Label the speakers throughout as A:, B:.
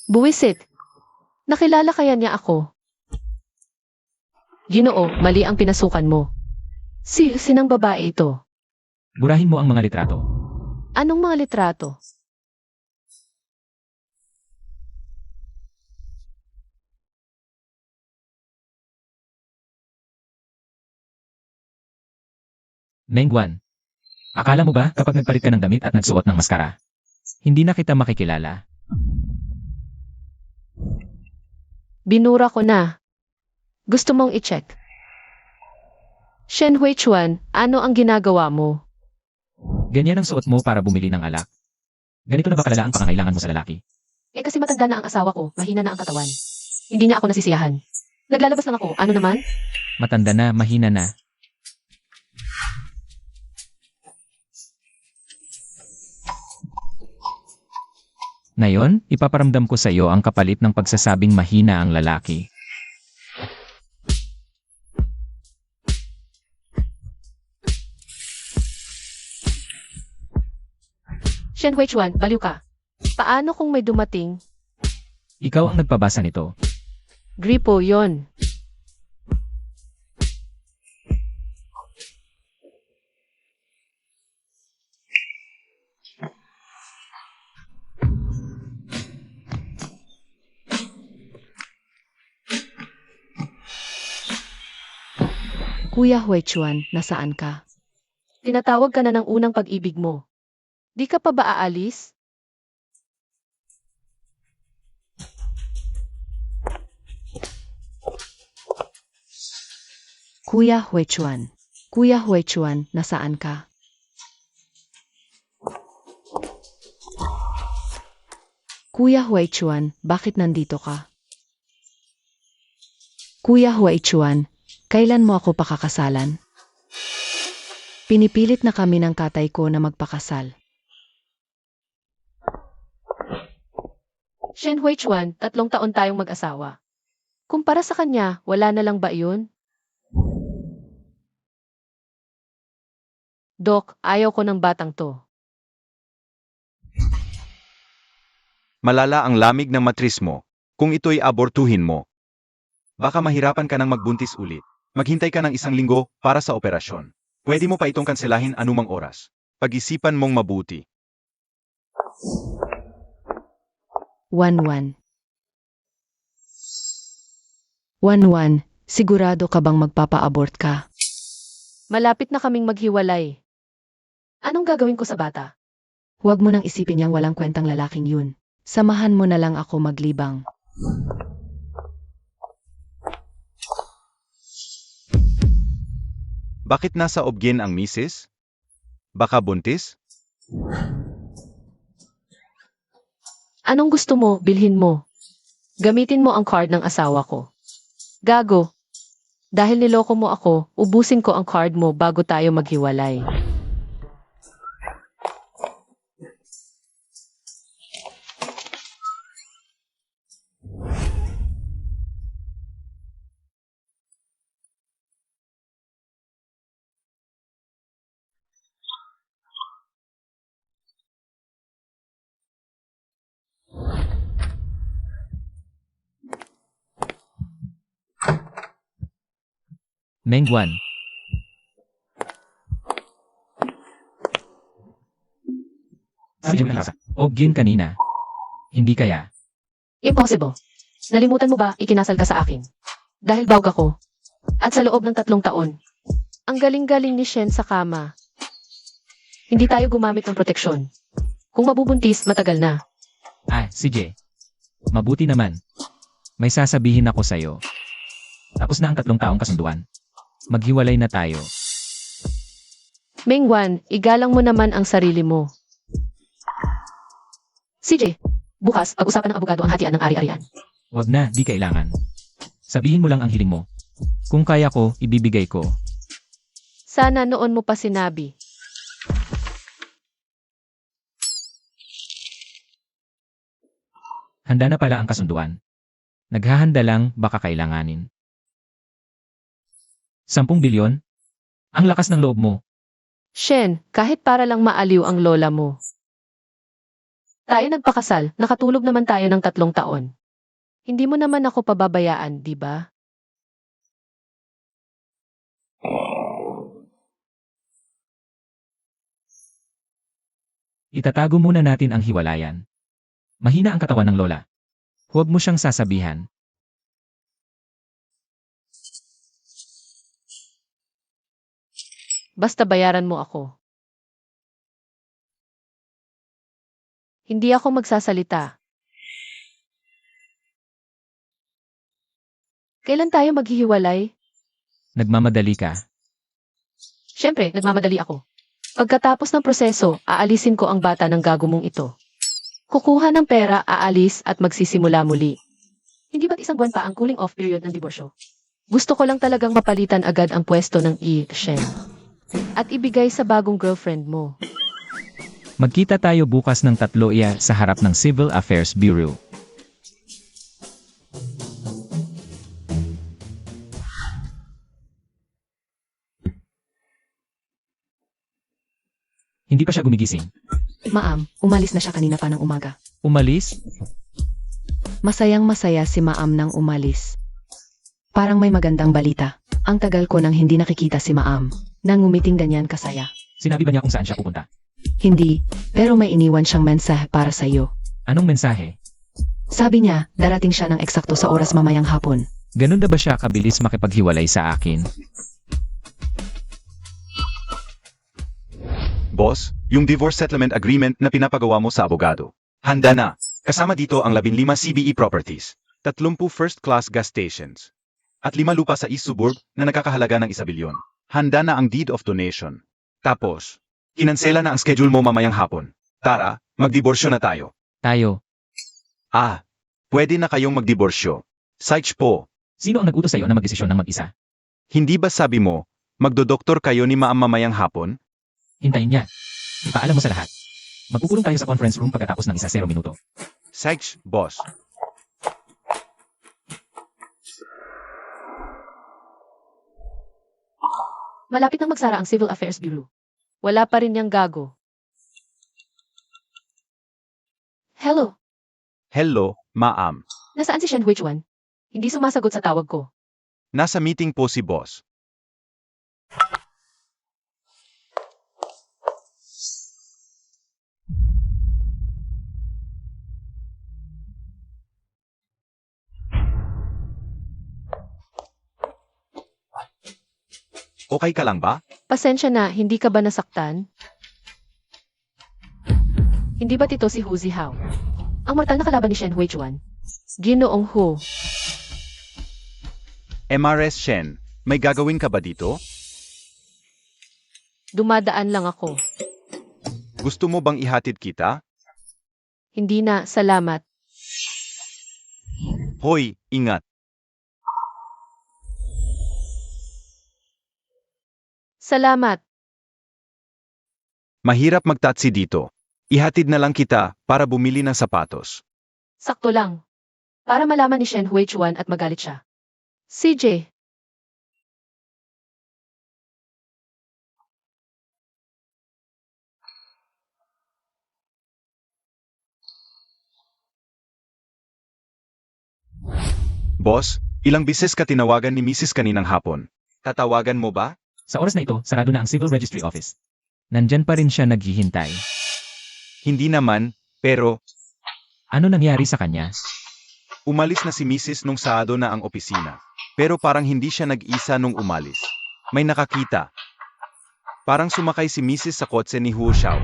A: Buwisit. Nakilala kaya niya ako? Ginoo, mali ang pinasukan mo. Sinang babae ito?
B: Burahin mo ang mga litrato.
A: Anong mga litrato?
B: Mengguan. Akala mo ba kapag nagpalit ka ng damit at nagsuot ng maskara, hindi na kita makikilala?
A: Binura ko na. Gusto mong i-check? Shen Huichuan, ano ang ginagawa mo?
B: Ganyan ang suot mo para bumili ng alak. Ganito na ba kalala ang pangangailangan mo sa lalaki?
A: Kasi matanda na ang asawa ko, mahina na ang katawan. Hindi niya ako nasisiyahan. Naglalabas lang ako, ano naman?
B: Matanda na, mahina na. Ngayon, ipaparamdam ko sa iyo ang kapalit ng pagsasabing mahina ang lalaki.
A: Shen Huichuan, baliw ka. Paano kung may dumating?
B: Ikaw ang nagpabasa nito.
A: Gripo yon. Kuya Huichuan, nasaan ka? Tinatawag ka na ng unang pag-ibig mo. Di ka pa ba aalis? Kuya Huichuan, nasaan ka? Kuya Huichuan, bakit nandito ka? Kuya Huichuan, kailan mo ako pakakasalan? Pinipilit na kami ng tatay ko na magpakasal. Shen Huichuan, 3 taon tayong mag-asawa. Kumpara sa kanya, wala na lang ba iyon? Dok, ayaw ko ng batang to.
C: Malala ang lamig ng matris mo. Kung ito'y abortuhin mo, baka mahirapan ka ng magbuntis ulit. Maghintay ka ng 1 linggo para sa operasyon. Pwede mo pa itong kanselahin anumang oras. Pag-isipan mong mabuti.
A: Wanwan, sigurado ka bang magpapa-abort ka? Malapit na kaming maghiwalay. Anong gagawin ko sa bata? Huwag mo nang isipin yang walang kwentang lalaking yun. Samahan mo na lang ako maglibang.
C: Bakit nasa obgyn ang misis? Baka buntis?
A: Anong gusto mo, bilhin mo. Gamitin mo ang card ng asawa ko. Gago. Dahil niloko mo ako, ubusin ko ang card mo bago tayo maghiwalay.
B: Mengguan. Sabi mo na Ogin kanina. Hindi kaya.
A: Impossible. Nalimutan mo ba, ikinasal ka sa akin? Dahil bawg ako. At sa loob ng 3 taon. Ang galing-galing ni Shen sa kama. Hindi tayo gumamit ng proteksyon. Kung mabubuntis, matagal na.
B: Sige. Mabuti naman. May sasabihin ako sa'yo. Tapos na ang 3 taong kasunduan. Maghiwalay na tayo.
A: Mengguan, igalang mo naman ang sarili mo. CJ, bukas, pag-usapan ng abogado ang hatian ng ari-arian.
B: Wag na, di kailangan. Sabihin mo lang ang hiling mo. Kung kaya ko, ibibigay ko.
A: Sana noon mo pa sinabi.
B: Handa na pala ang kasunduan. Naghahanda lang, baka kailanganin. 10 bilyon? Ang lakas ng loob mo.
A: Shen, kahit para lang maaliw ang lola mo. Tayo nagpakasal, nakatulog naman tayo ng 3 taon. Hindi mo naman ako pababayaan, di ba?
B: Itatago muna natin ang hiwalayan. Mahina ang katawan ng lola. Huwag mo siyang sasabihan.
A: Basta bayaran mo ako. Hindi ako magsasalita. Kailan tayo maghihiwalay?
B: Nagmamadali ka.
A: Siyempre, nagmamadali ako. Pagkatapos ng proseso, aalisin ko ang bata ng gago mong ito. Kukuha ng pera, aalis at magsisimula muli. Hindi ba't 1 buwan pa ang cooling off period ng diborsyo? Gusto ko lang talagang mapalitan agad ang pwesto ng Shen. At ibigay sa bagong girlfriend mo.
B: Magkita tayo bukas ng 3 sa harap ng Civil Affairs Bureau. Hindi pa siya gumigising.
D: Maam, umalis na siya kanina pa ng umaga.
B: Umalis?
D: Masayang masaya si Maam nang umalis. Parang may magandang balita. Ang tagal ko nang hindi nakikita si Maam. Nang umiting ganyan kasaya.
B: Sinabi ba niya kung saan siya pupunta?
D: Hindi, pero may iniwan siyang mensahe para sa iyo.
B: Anong mensahe?
D: Sabi niya, darating siya ng eksakto sa oras mamayang hapon.
B: Ganun na ba siya kabilis makipaghiwalay sa akin?
C: Boss, yung divorce settlement agreement na pinapagawa mo sa abogado. Handa na. Kasama dito ang 15 CBE properties, 30 first-class gas stations, at 5 lupa sa East Suburb na nagkakahalaga ng 1 bilyon. Handa na ang deed of donation. Tapos, kinansela na ang schedule mo mamayang hapon. Tara, magdiborsyo na tayo.
B: Tayo.
C: Pwede na kayong magdiborsyo. Saich po.
B: Sino ang nag-utos sa'yo na magdesisyon ng mag-isa?
C: Hindi ba sabi mo, magdodoktor kayo ni Maam mamayang hapon?
B: Hintayin niya. Ipaalam mo sa lahat. Magpupulong tayo sa conference room pagkatapos ng 0 minuto.
C: Saich, boss.
A: Malapit nang magsara ang Civil Affairs Bureau. Wala pa rin niyang gago. Hello,
C: Hello, Maam.
A: nasaan si Shen Huichuan? Hindi sumasagot sa tawag ko.
C: Nasa meeting po si boss. Okay ka lang ba?
A: Pasensya na, hindi ka ba nasaktan? Hindi ba't ito si Hu Zihao? Ang mortal na kalaban ni Shen Huichuan? Ginoong Hu.
C: MRS Shen, may gagawin ka ba dito?
A: Dumadaan lang ako.
C: Gusto mo bang ihatid kita?
A: Hindi na, salamat.
C: Hoy, ingat.
A: Salamat.
C: Mahirap magtatsi dito. Ihatid na lang kita para bumili ng sapatos.
A: Sakto lang. Para malaman ni Shen Huichuan at magalit siya. CJ.
C: Boss, ilang bises ka tinawagan ni Mrs. kaninang hapon. Tatawagan mo ba?
B: Sa oras na ito, sarado na ang Civil Registry Office. Nandyan pa rin siya naghihintay.
C: Hindi naman, pero
B: Ano nangyari sa kanya?
C: umalis na si Mrs. nung Sabado na ang opisina. Pero parang hindi siya nag-isa nung umalis. May nakakita. Parang sumakay si Mrs. sa kotse ni Hu Xiao.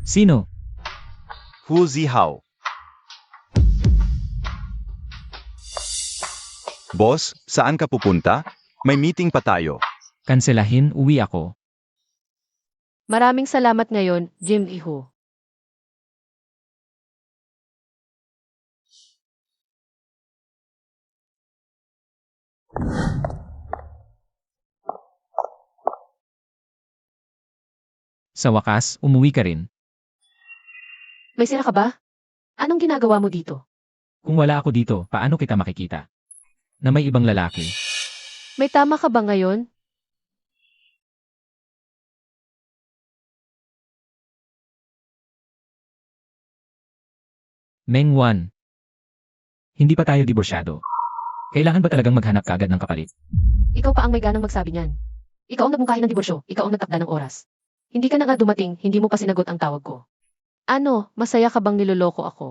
B: Sino?
C: Hu Zihao. Boss, saan ka pupunta? May meeting pa tayo.
B: Kanselahin, uwi ako.
A: Maraming salamat ngayon, Jim Iho.
B: Sa wakas, umuwi ka rin.
A: May sira ka ba? Anong ginagawa mo dito?
B: Kung wala ako dito, paano kita makikita? Na may ibang lalaki.
A: May tama ka ba ngayon?
B: Meng Wan. Hindi pa tayo diborsyado. Kailangan ba talagang maghanap kagad ng kapalit?
A: Ikaw pa ang may ganang magsabi niyan. Ikaw ang nagmungkahi ng diborsyo, ikaw ang nagtakda ng oras. Hindi ka na nga dumating, hindi mo pa sinagot ang tawag ko. Ano, masaya ka bang niloloko ako?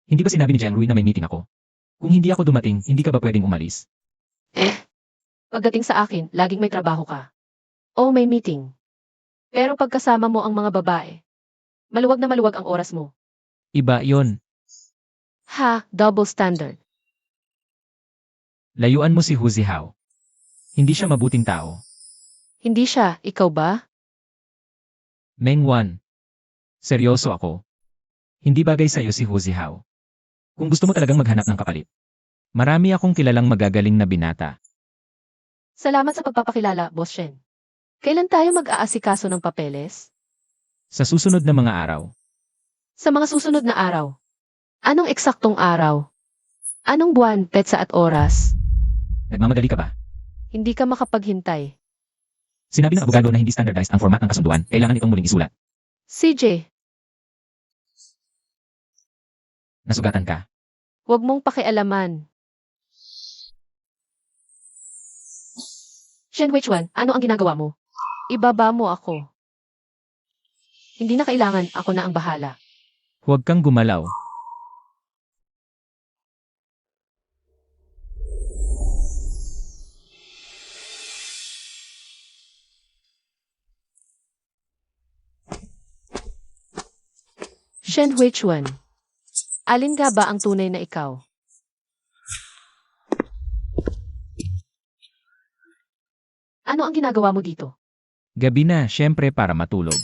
B: Hindi ba sinabi ni Jiang Rui na may meeting ako? Kung hindi ako dumating, hindi ka ba pwedeng umalis?
A: Pagdating sa akin, laging may trabaho ka. O may meeting. Pero pagkasama mo ang mga babae, maluwag na maluwag ang oras mo.
B: Iba yon.
A: Ha, double standard.
B: Layuan mo si Hu Zihao. Hindi siya mabuting tao.
A: Hindi siya, ikaw ba?
B: Meng Wan. Seryoso ako. Hindi bagay sa'yo si Hu Zihao. Kung gusto mo talagang maghanap ng kapalit. Marami akong kilalang magagaling na binata.
A: Salamat sa pagpapakilala, Boss Shen. Kailan tayo mag-aasikaso ng papeles?
B: Sa susunod na mga araw.
A: Sa mga susunod na araw. Anong eksaktong araw? Anong buwan, petsa at oras?
B: Nagmamadali ka ba?
A: Hindi ka makapaghintay.
B: Sinabi ng abogado na hindi standardized ang format ng kasunduan, kailangan itong muling isulat.
A: CJ,
B: Nasugatan ka.
A: huwag mong pakialaman. Shen Weichuan, ano ang ginagawa mo? Ibaba mo ako. Hindi na kailangan, ako na ang bahala.
B: Huwag kang gumalaw.
A: Shen Weichuan, alin nga ba ang tunay na ikaw? Ano ang ginagawa mo dito?
B: Gabi na, syempre para matulog.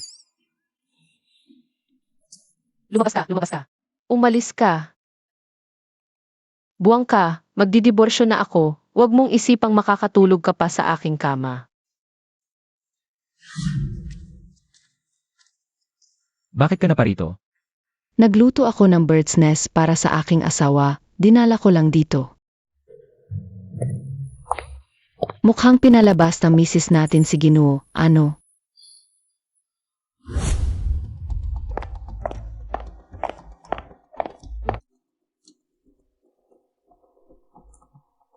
A: Lumabas ka, lumabas ka. Umalis ka. Buwang ka, magdidiborsyo na ako, huwag mong isipang makakatulog ka pa sa aking kama.
B: Bakit ka na parito?
D: Nagluto ako ng bird's nest para sa aking asawa, dinala ko lang dito. Mukhang pinalabas ng misis natin si Ginoo, ano?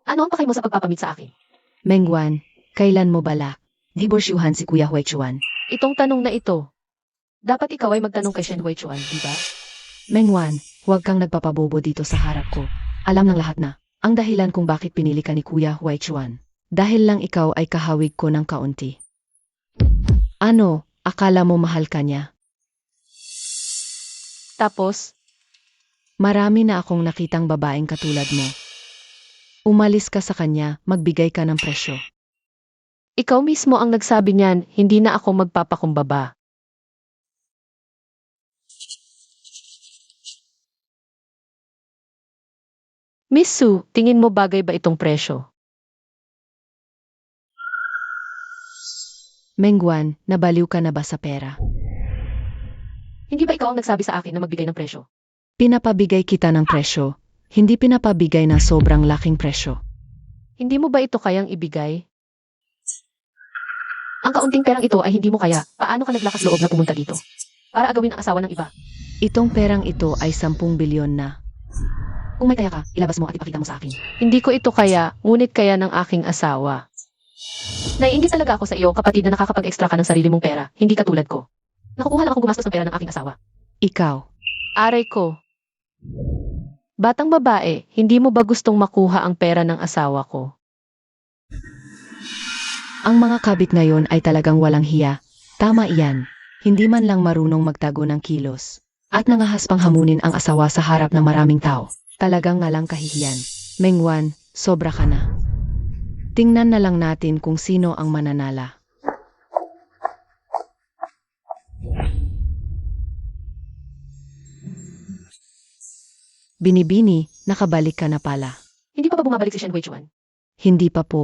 A: Ano ang pakay mo sa pagpapamit sa akin?
D: Mengwan, kailan mo balak? Diborsyuhan si Kuya Huechuan.
A: Itong tanong na ito. Dapat ikaw ay magtanong kay Shen Weichuan, di ba?
D: Mengwan, huwag kang nagpapabobo dito sa harap ko. Alam ng lahat na, ang dahilan kung bakit pinili ka ni Kuya Huechuan. Dahil lang ikaw ay kahawig ko ng kaunti. Ano, akala mo mahal ka niya?
A: Tapos,
D: Marami na akong nakitang babaeng katulad mo. Umalis ka sa kanya, magbigay ka ng presyo.
A: ikaw mismo ang nagsabi niyan, hindi na ako magpapakumbaba. Miss Su, tingin mo bagay ba itong presyo?
D: Mengwan, nabaliw ka na ba sa pera?
A: Hindi ba ikaw ang nagsabi sa akin na magbigay ng presyo?
D: Pinapabigay kita ng presyo, hindi pinapabigay ng sobrang laking presyo.
A: Hindi mo ba ito kayang ibigay? Ang kaunting perang ito ay hindi mo kaya. Paano ka naglakas loob na pumunta dito? Para agawin ang asawa ng iba.
D: Itong perang ito ay 10 bilyon na.
A: Kung may kaya ka, ilabas mo at ipakita mo sa akin. Hindi ko ito kaya, ngunit kaya ng aking asawa. Naiinggit talaga ako sa iyo, kapatid na nakakapag-extra ka ng sarili mong pera, hindi katulad ko. Nakukuha lang ako gumastos ng pera ng aking asawa.
D: Ikaw,
A: Aray ko. Batang babae, hindi mo ba gustong makuha ang pera ng asawa ko?
D: ang mga kabit ngayon ay talagang walang hiya. Tama iyan. Hindi man lang marunong magtago ng kilos. At nangahas pang hamunin ang asawa sa harap ng maraming tao. Talagang ngalang kahihiyan. Mengwan, sobra ka na. Tingnan na lang natin kung sino ang mananala. Binibini, nakabalik ka na pala.
A: Hindi pa ba bumabalik si Shen Weichuan?
D: Hindi pa po.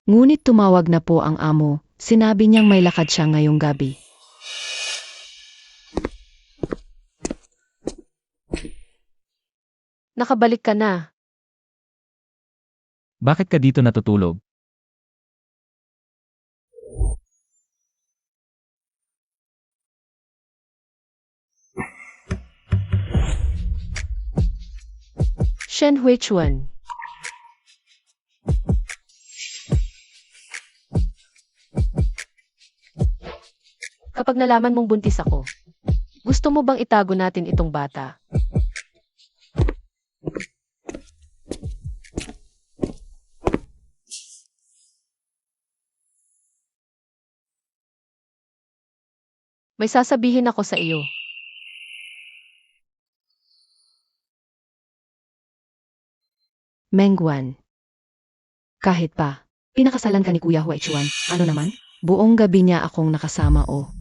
D: Ngunit tumawag na po ang amo, sinabi niyang may lakad siya ngayong gabi.
A: Nakabalik ka na.
B: Bakit ka dito natutulog?
A: Shen Huichuan. Kapag nalaman mong buntis ako, gusto mo bang itago natin itong bata? May sasabihin ako sa iyo.
D: Mengguan. Kahit pa, pinakasalan ka ni Kuya Huichuan, ano naman? Buong gabi niya akong nakasama o.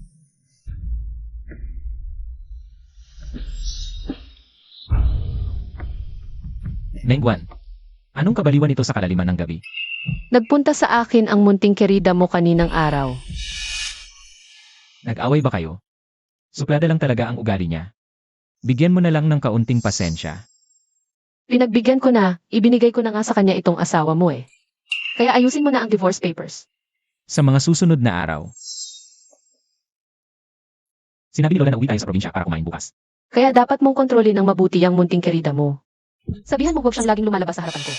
B: Mengguan, anong kabaliwan ito sa kalaliman ng gabi?
A: Nagpunta sa akin ang munting kerida mo kaninang araw.
B: Nag-away ba kayo? Suplada lang talaga ang ugali niya. Bigyan mo na lang ng kaunting pasensya.
A: Pinagbigyan ko na, ibinigay ko na nga sa kanya itong asawa mo eh. Kaya ayusin mo na ang divorce papers.
B: Sa mga susunod na araw. Sinabi ni Lola na uwi tayo sa probinsya para kumain bukas.
A: Kaya dapat mong kontrolin ng mabuti ang munting kerida mo. Sabihan mo huwag siyang laging lumalabas sa harapan ko.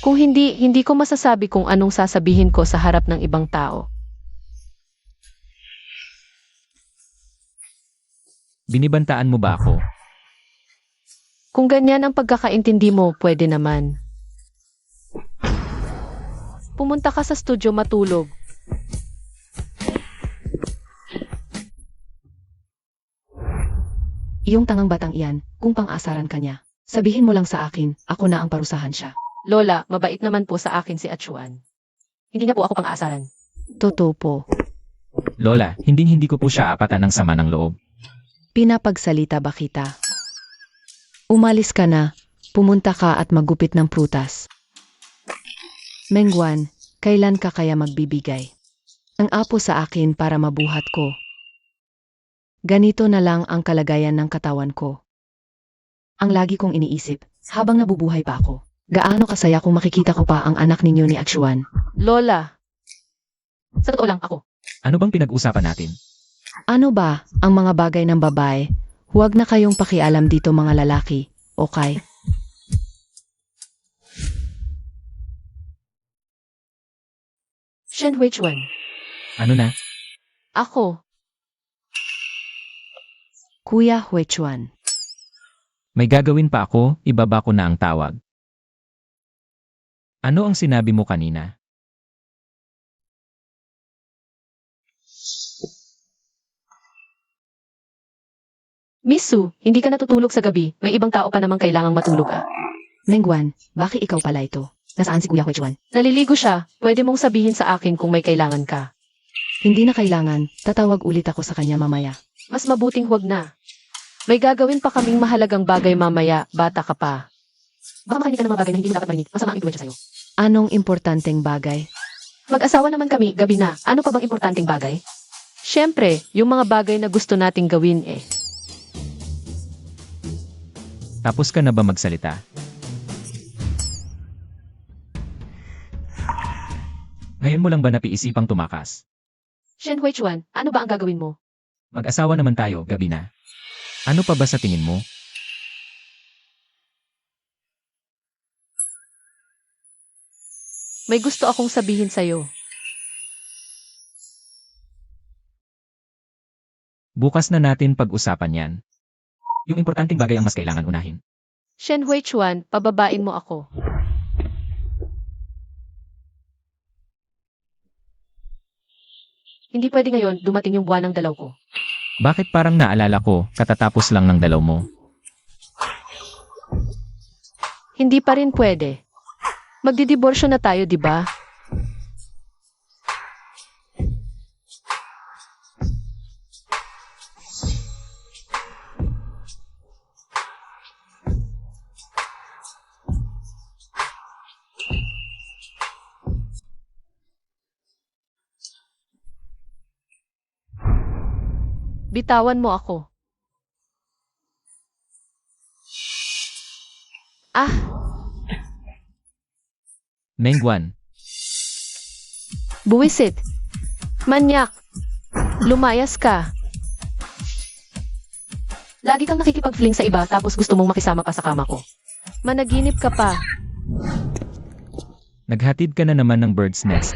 A: Kung hindi, hindi ko masasabi kung anong sasabihin ko sa harap ng ibang tao.
B: Binibantaan mo ba ako?
A: Kung ganyan ang pagkakaintindi mo, pwede naman. Pumunta ka sa studio matulog.
D: Iyong tangang batang iyan, kung pang-asaran ka niya, sabihin mo lang sa akin, ako na ang parusahan siya.
A: Lola, mabait naman po sa akin si Achuan. Hindi niya po ako pang-aasaran.
D: Totoo po.
B: Lola, hindi ko po siya apatan ng sama ng loob.
D: Pinapagsalita ba kita? Umalis ka na, pumunta ka at maggupit ng prutas. Mengguan, kailan ka kaya magbibigay? Ang apo sa akin para mabuhat ko. Ganito na lang ang kalagayan ng katawan ko. Ang lagi kong iniisip, habang nabubuhay pa ako, gaano kasaya kung makikita ko pa ang anak ninyo ni Achuan.
A: Lola, sa totoo lang ako.
B: Ano bang pinag-usapan natin?
D: Ano ba ang mga bagay ng babae? Huwag na kayong pakialam dito mga lalaki, okay?
A: Shen Huichuan.
B: Ano na?
A: Ako.
D: Kuya Huichuan.
B: May gagawin pa ako, ibaba ko na ang tawag. Ano ang sinabi mo kanina?
A: Miss Su, hindi ka natutulog sa gabi. May ibang tao pa namang kailangang matulog ah.
D: Mengguan, bakit ikaw pala ito? Nasaan si Kuya Huichuan?
A: Naliligo siya. Pwede mong sabihin sa akin kung may kailangan ka.
D: Hindi na kailangan, tatawag ulit ako sa kanya mamaya.
A: Mas mabuting huwag na. May gagawin pa kaming mahalagang bagay mamaya, bata ka pa. Baka makarinig ka ng mga bagay na hindi mo dapat marinig. Masama ang impluwensya sa'yo.
D: Anong importanteng bagay?
A: Mag-asawa naman kami, gabi na. Ano pa bang importanteng bagay? Siyempre, yung mga bagay na gusto nating gawin eh.
B: Tapos ka na ba magsalita? Ngayon mo lang ba napiisipang tumakas?
A: Shen Huichuan, ano ba ang gagawin mo?
B: Mag-asawa naman tayo, gabi na. Ano pa ba sa tingin mo?
A: May gusto akong sabihin sa'yo.
B: Bukas na natin pag-usapan yan. Yung importanteng bagay ang mas kailangan unahin.
A: Shen Huichuan, pababain mo ako. Hindi pwede ngayon, dumating yung buwan ng dalaw ko.
B: Bakit parang naalala ko, katatapos lang ng dalaw mo?
A: Hindi pa rin pwede. Magdidiborsyo na tayo, di ba? Bitawan mo ako. Ah,
B: Mengguan,
A: buwisit. Manyak. Lumayas ka. Lagi kang nakikipag-fling sa iba tapos gusto mong makisama pa sa kama ko. Managinip ka pa.
B: Naghatid ka na naman ng bird's nest.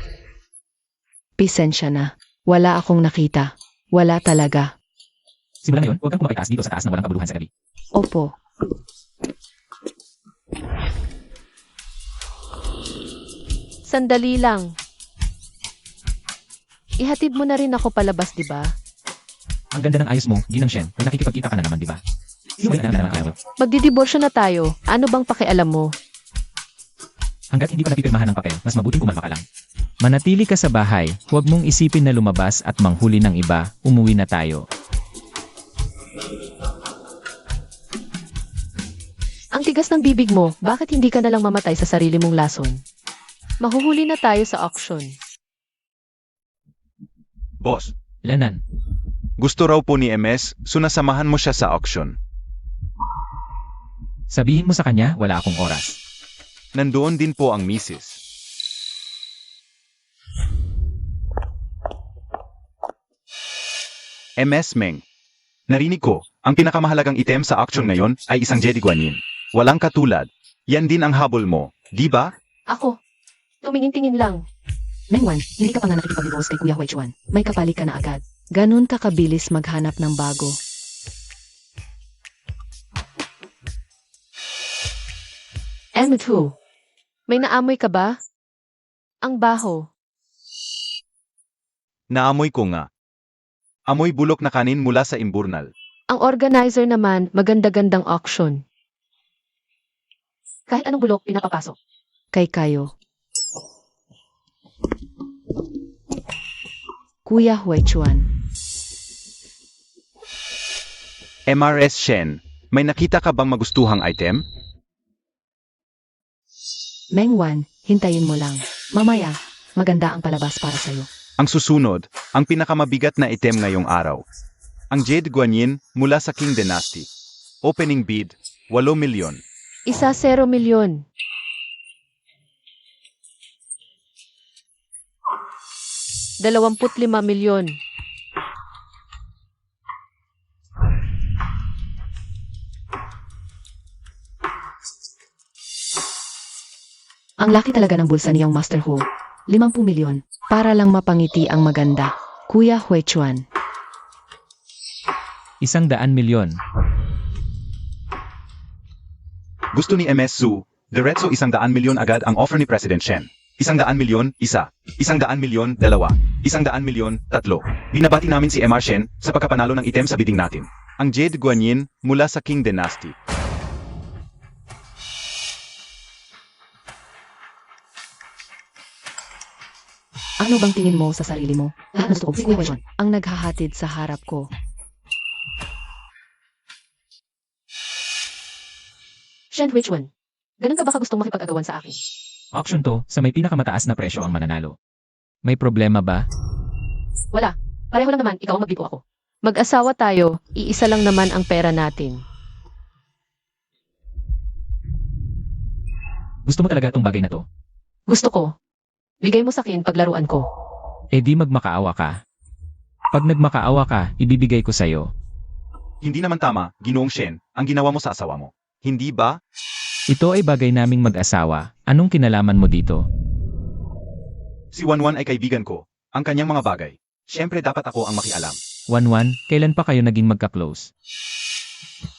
D: Pisensya na. Wala akong nakita. Wala talaga.
B: Simula ngayon, huwag kang kumapitaas dito sa taas ng walang kabuluhan sa gabi.
D: Opo.
A: Sandali lang. Ihatid mo na rin ako palabas, di ba?
B: Ang ganda ng ayos mo, Ginang Shen. May nakikipagkita ka na naman, di ba? Sino ba yung anak na naman kayo?
A: Magdidiborsyo na tayo. Ano bang pakialam mo?
B: Hanggat hindi pa napipirmahan ng papel, mas mabuting kumalma ka lang. Manatili ka sa bahay, huwag mong isipin na lumabas at manghuli ng iba, umuwi na tayo.
A: Ang tigas ng bibig mo, bakit hindi ka nalang mamatay sa sarili mong lason? Mahuhuli na tayo sa auction.
C: Boss,
B: Lanan,
C: gusto raw po ni MS, sunasamahan mo siya sa auction.
B: sabihin mo sa kanya, wala akong oras.
C: Nandoon din po ang misis. MS Meng. Narinig ko, ang pinakamahalagang item sa auction ngayon ay isang Jedi Guanyin. Walang katulad. Yan din ang habol mo, di ba?
A: Ako, tumingin-tingin lang.
D: Mengwan, hindi ka pa nga nakikipag-divorce kay Kuya Huichuan. May kapalit ka na agad. Ganun ka kabilis maghanap ng bago.
A: M2, may naamoy ka ba? Ang baho.
C: Naamoy ko nga. Amoy bulok na kanin mula sa imburnal.
A: Ang organizer naman, maganda-gandang auction. Kahit anong bulok, pinapapasok.
D: Kay Kayo. Kuya Huichuan.
C: MRS Shen, may nakita ka bang magustuhang item?
D: Mengwan, hintayin mo lang. Mamaya, maganda ang palabas para sa'yo.
C: Ang susunod, ang pinakamabigat na item ngayong araw. Ang Jade Guanyin mula sa King Dynasty. Opening bid, 8 milyon.
A: 1-0 milyon. ₱25 milyon.
D: Ang laki talaga ng bulsa niyang Master Hu. 50 milyon. Para lang mapangiti ang maganda. Kuya Huichuan.
B: 100 milyon.
C: Gusto ni MS Su, diretso 100 milyon agad ang offer ni President Shen. 100 milyon, isa. 100 milyon, dalawa. 100 milyon, tatlo. Binabati namin si MR Shen sa pagkapanalo ng item sa bidding natin. Ang Jade Guanyin mula sa King Dynasty.
D: Ano bang tingin mo sa sarili mo? Lahat ng gusto ko, si Kuya Huichuan. Ang naghahatid sa harap ko.
A: Shen Huichuan, ganun ka ba gustong makipag-agawan sa akin?
B: Auction to, sa may pinakamataas na presyo ang mananalo. May problema ba?
A: Wala. Pareho lang naman, ikaw ang magbipo ako. Mag-asawa tayo, iisa lang naman ang pera natin.
B: Gusto mo talaga itong bagay na to?
A: Gusto ko. Bigay mo sa akin paglaruan ko.
B: Eh di magmakaawa ka. Pag nagmakaawa ka, ibibigay ko sa'yo.
C: Hindi naman tama, Ginoong Shen, ang ginawa mo sa asawa mo. Hindi ba?
B: Ito ay bagay naming mag-asawa. Anong kinalaman mo dito?
C: Si Wanwan ay kaibigan ko. Ang kanyang mga bagay. Siyempre dapat ako ang makialam.
B: Wanwan, kailan pa kayo naging magka-close?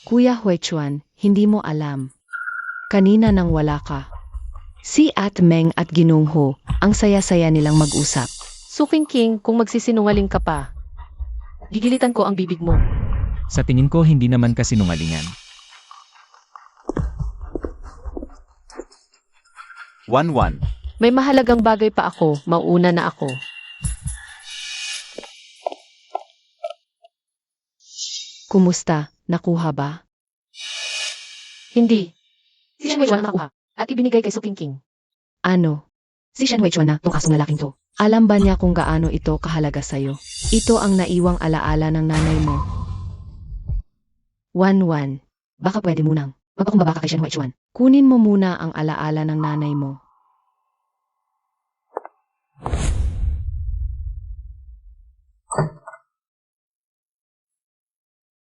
D: Kuya Huichuan, hindi mo alam. Kanina nang wala ka. Si At Meng at Ginong Ho, ang saya-saya nilang mag-usap.
A: Suking King, kung magsisinungaling ka pa, gigilitan ko ang bibig mo.
B: Sa tingin ko hindi naman kasinungalingan.
C: Wanwan,
A: May mahalagang bagay pa ako, mauuna na ako.
D: Kumusta? Nakuha ba?
A: Hindi. Si Shen Huichuan ang nakuha at ibinigay kay Suking King.
D: Ano? Si Shen Huichuan na, tong kasong lalaking to. Alam ba niya kung gaano ito kahalaga sa'yo? Ito ang naiwang alaala ng nanay mo. Wanwan, baka pwede munang magpakumbaba ka kay Shen Huichuan. Kunin mo muna ang alaala ng nanay mo.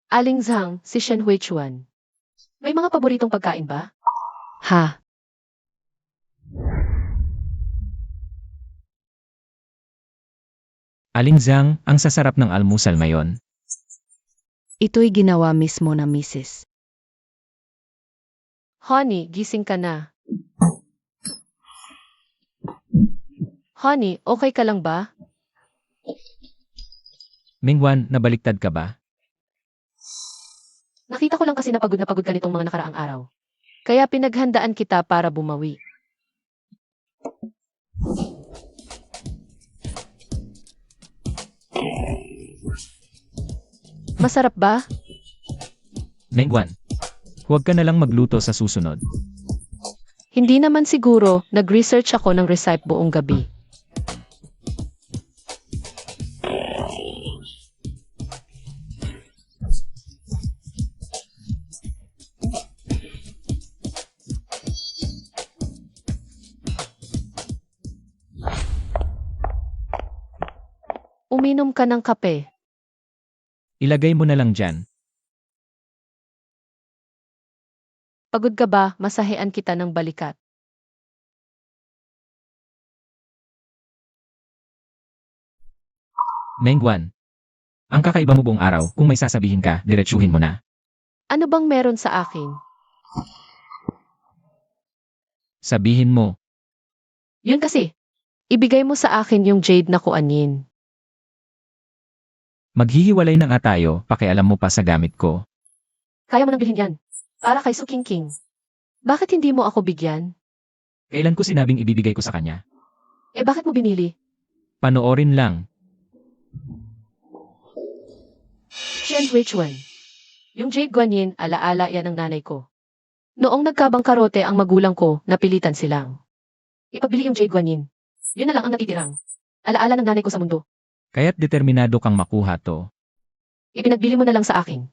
A: Aling Zhang, si Shen Huichuan. May mga paboritong pagkain ba?
D: Ha?
B: Aling Zhang, ang sasarap ng almusal ngayon.
D: Ito'y ginawa mismo na misis.
A: Honey, gising ka na. Honey, okay ka lang ba?
B: Mingwan, nabaliktad ka ba?
A: Nakita ko lang kasi na pagod ka nitong mga nakaraang araw. Kaya pinaghandaan kita para bumawi. Masarap ba?
B: Mingwan, huwag ka na lang magluto sa susunod.
A: Hindi naman siguro, nag-research ako ng recipe buong gabi. Uminom ka ng kape.
B: Ilagay mo na lang dyan.
A: Pagod ka ba? Masahean kita ng balikat.
B: Mingwan, ang kakaiba mo buong araw, kung may sasabihin ka, diretsuhin mo na.
A: Ano bang meron sa akin?
B: Sabihin mo,
A: Yun kasi. Ibigay mo sa akin yung jade na kuanin.
B: maghihiwalay na nga tayo, pakialam mo pa sa gamit ko.
A: Kaya mo nang bilhin yan. Para kay Su King King. Bakit hindi mo ako bigyan?
B: Kailan ko sinabing ibibigay ko sa kanya?
A: Eh bakit mo binili?
B: Panoorin lang.
A: Shen Huichuan. Yung jade guanyin, alaala yan ng nanay ko. Noong nagkabangkarote ang magulang ko, napilitan silang ipabili yung jade guanyin. Yun na lang ang natitirang alaala ng nanay ko sa mundo.
B: Kaya't determinado kang makuha to.
A: Ipinagbili mo na lang sa akin.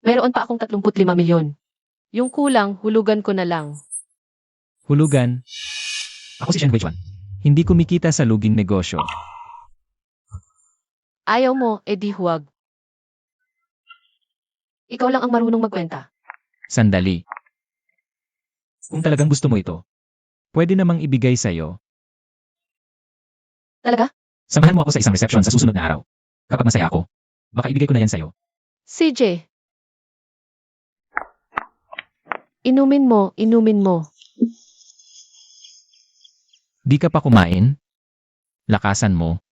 A: Mayroon pa akong 35 milyon. Yung kulang, hulugan ko na lang.
B: Hulugan. Ako si Shen Huichuan. Hindi kumikita sa luging negosyo.
A: Ayaw mo, edi huwag. Ikaw lang ang marunong magkwenta.
B: Sandali. Kung talagang gusto mo ito, pwede namang ibigay sa'yo.
A: Talaga?
B: Samahan mo ako sa isang reception sa susunod na araw. Kapag masaya ako, baka ibigay ko na yan sa'yo.
A: CJ. Inumin mo, inumin mo.
B: Di ka pa kumain? Lakasan mo.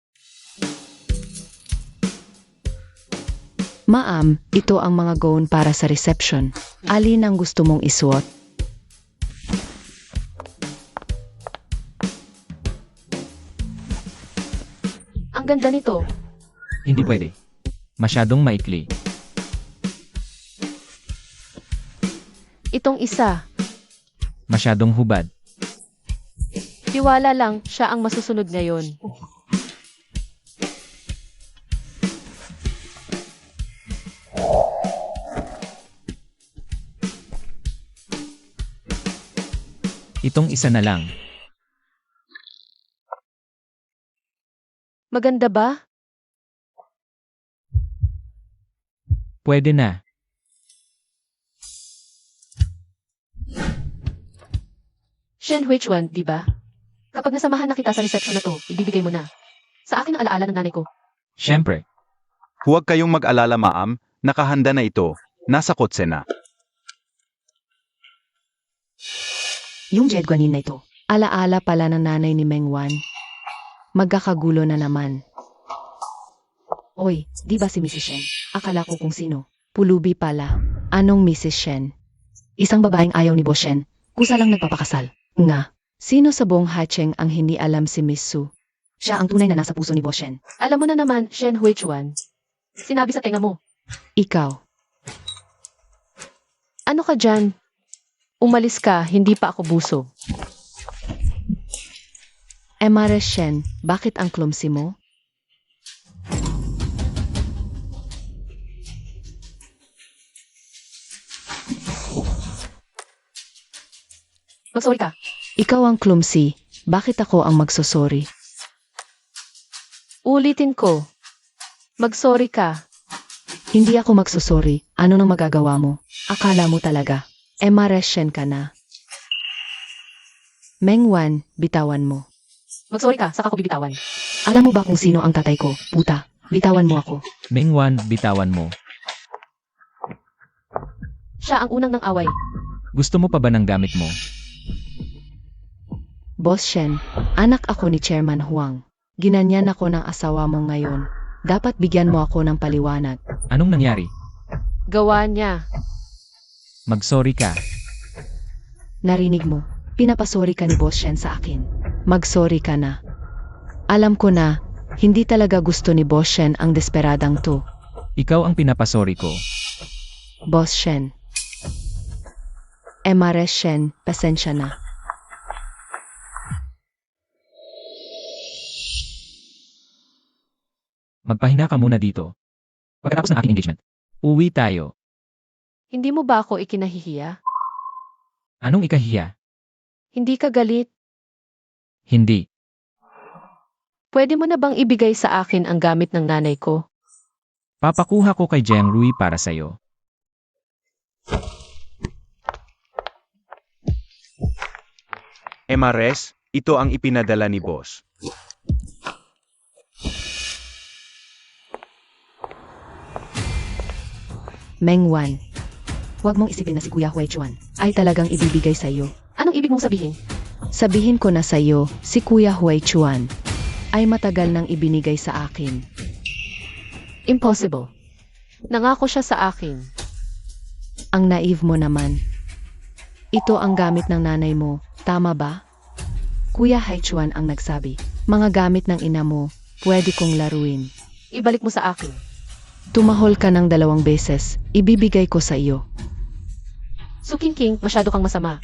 D: Ma'am, ito ang mga gown para sa reception. Alin ang gusto mong isuot?
A: Ang ganda nito.
B: Hindi pwede. Masyadong maikli.
A: Itong isa.
B: Masyadong hubad.
A: Tiwala lang, siya ang masusunod ngayon.
B: Itong isa na lang.
A: Maganda ba?
B: Pwede na.
A: Shen Huichuan, di ba? Kapag nasamahan na kita sa reception na to, ibibigay mo na. Sa akin ang alaala ng nanay ko.
B: Siyempre.
C: Huwag kayong mag-alala ma'am, nakahanda na ito. Nasa kotse na.
D: Yung jade guanyin na ito. Alaala pala ng nanay ni Mengwan. Magkakagulo na naman. Oy, di ba si Mrs. Shen? Akala ko kung sino. Pulubi pala. Anong Mrs. Shen? Isang babaeng ayaw ni Bo Shen. Kusa lang nagpapakasal. Nga. Sino sa buong Hacheng ang hindi alam si Miss Su? Siya ang tunay na nasa puso ni Bo Shen.
A: Alam mo na naman, Shen Huichuan. Sinabi sa tenga mo.
D: Ikaw.
A: Ano ka dyan? Umalis ka, hindi pa ako busog.
D: Emare Shen, bakit ang clumsy mo?
A: Mag-sorry ka.
D: Ikaw ang clumsy. Bakit ako ang magsosorry?
A: Ulitin ko. Mag-sorry ka.
D: Hindi ako magsosorry. Ano nang magagawa mo? Akala mo talaga. Emare Shen ka na. Mengwan, bitawan mo.
A: Magsorry ka, saka ko bibitawan.
D: Alam mo ba kung sino ang tatay ko? Puta, bitawan mo ako.
B: Mengwan, bitawan mo.
A: Siya ang unang nang away.
B: Gusto mo pa ba ng gamit mo?
D: Boss Shen, anak ako ni Chairman Huang. Ginanyan ako ng asawa mo ngayon. Dapat bigyan mo ako ng paliwanag.
B: Anong nangyari?
A: Gawa niya.
B: Magsorry ka.
D: Narinig mo, pinapasori ka ni Boss Shen sa akin. Magsorry ka na. Alam ko na, hindi talaga gusto ni Boss Shen ang desperadang to.
B: Ikaw ang pinapasori ko.
D: Boss Shen. Emares Shen, pasensya na.
B: Magpahinga ka muna dito. Pagkatapos ng ating engagement, uwi tayo.
A: Hindi mo ba ako ikinahihiya?
B: Anong ikahiya?
A: Hindi ka galit?
B: Hindi.
A: Pwede mo na bang ibigay sa akin ang gamit ng nanay ko?
B: Papakuha ko kay Jiang Rui para sa'yo.
C: Emares, ito ang ipinadala ni boss.
D: Mengwan. Huwag mong isipin na si Kuya Huichuan ay talagang ibibigay sa iyo.
A: Anong ibig mong sabihin?
D: Sabihin ko na sa iyo, si Kuya Huichuan ay matagal nang ibinigay sa akin.
A: Impossible. Nangako siya sa akin.
D: Ang naive mo naman. Ito ang gamit ng nanay mo, tama ba? Kuya Huichuan ang nagsabi, mga gamit ng ina mo, pwede kong laruin.
A: Ibalik mo sa akin.
D: Tumahol ka ng 2 beses, ibibigay ko sa iyo.
A: Suking King, masyado kang masama.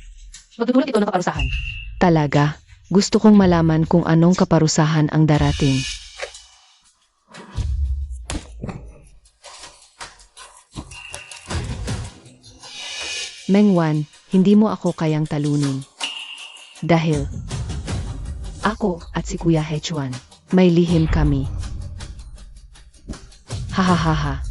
A: Magdudulot ito ng kaparusahan.
D: Talaga, gusto kong malaman kung anong kaparusahan ang darating. Mengwan, hindi mo ako kayang talunin. Dahil, ako at si Kuya Huichuan, may lihim kami. Hahaha.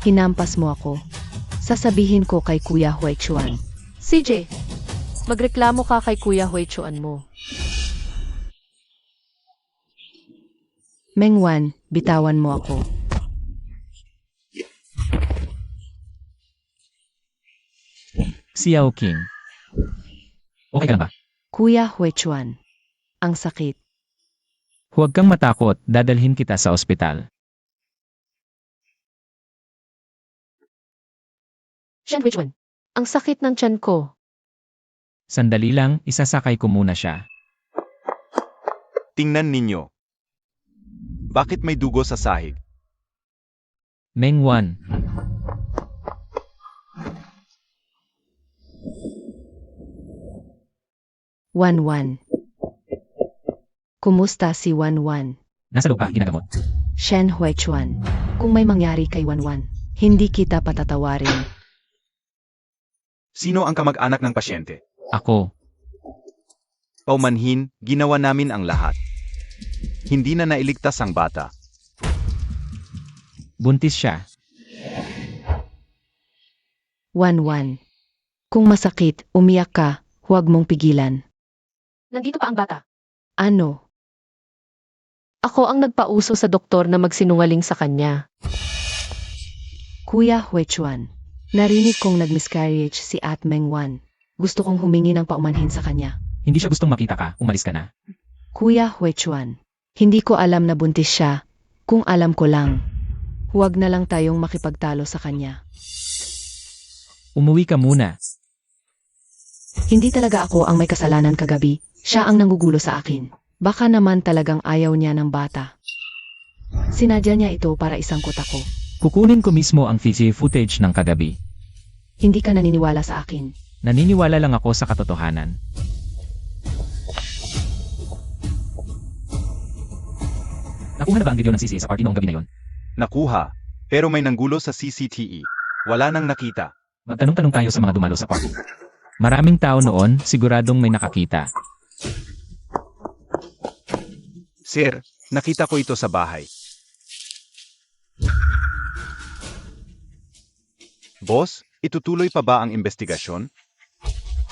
D: Hinampas mo ako. Sasabihin ko kay Kuya Huichuan.
A: CJ, magreklamo ka kay Kuya Huichuan mo.
D: Mengwan, bitawan mo ako.
B: Xiao King. Okay ka lang ba?
D: Kuya Huichuan, ang sakit.
B: Huwag kang matakot, dadalhin kita sa ospital.
A: Shen Huichuan, ang sakit ng tiyan ko.
B: Sandali lang, isasakay ko muna siya.
C: Tingnan ninyo. Bakit may dugo sa sahig?
B: Mengwan.
D: Wanwan. Kumusta si Wanwan?
B: Nasa loob ka, ginagamot.
D: Shen Huichuan. Kung may mangyari kay Wanwan, hindi kita patatawarin.
C: Sino ang kamag-anak ng pasyente?
B: Ako.
C: Paumanhin, ginawa namin ang lahat. Hindi na nailigtas ang bata.
B: Buntis siya.
D: Wanwan. Kung masakit, umiyak ka, huwag mong pigilan.
A: Nandito pa ang bata.
D: Ano?
A: Ako ang nagpauso sa doktor na magsinungaling sa kanya.
D: Kuya Huichuan. Narinig kong nag-miscarriage si At Mengwan. Gusto kong humingi ng paumanhin sa kanya.
B: Hindi siya gustong makita ka, umalis ka na.
D: Kuya Huichuan. Hindi ko alam na buntis siya. Kung alam ko lang, huwag na lang tayong makipagtalo sa kanya.
B: Umuwi ka muna.
D: Hindi talaga ako ang may kasalanan kagabi. Siya ang nanggugulo sa akin. Baka naman talagang ayaw niya ng bata. Sinadya niya ito para isangkot ako.
B: Kukunin ko mismo ang CCTV footage ng kagabi.
D: Hindi ka naniniwala sa akin.
B: Naniniwala lang ako sa katotohanan. Nakuha na ba ang video ng CCTV sa party noong gabi na yon?
C: Nakuha, pero may nanggulo sa CCTV. Wala nang nakita.
B: Magtanong-tanong tayo sa mga dumalo sa party. Maraming tao noon, siguradong may nakakita.
C: Sir, nakita ko ito sa bahay. Boss, itutuloy pa ba ang investigasyon?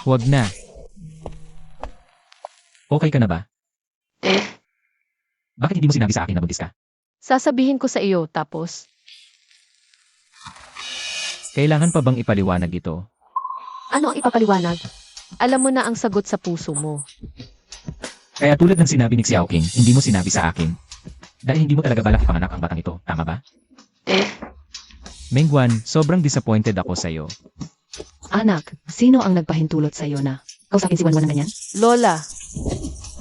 B: Huwag na. Okay ka na ba? Bakit hindi mo sinabi sa akin na buntis ka?
A: Sasabihin ko sa iyo, tapos,
B: Kailangan pa bang ipaliwanag ito?
A: ano ang ipapaliwanag? Alam mo na ang sagot sa puso mo.
B: Kaya tulad ng sinabi ni Xiao King, hindi mo sinabi sa akin. Dahil hindi mo talaga balak ipanganak ang batang ito, tama ba? Mengguan, sobrang disappointed ako sa'yo.
D: Anak, sino ang nagpahintulot sa'yo na kausapin si Wanwan ng ganyan?
A: Lola,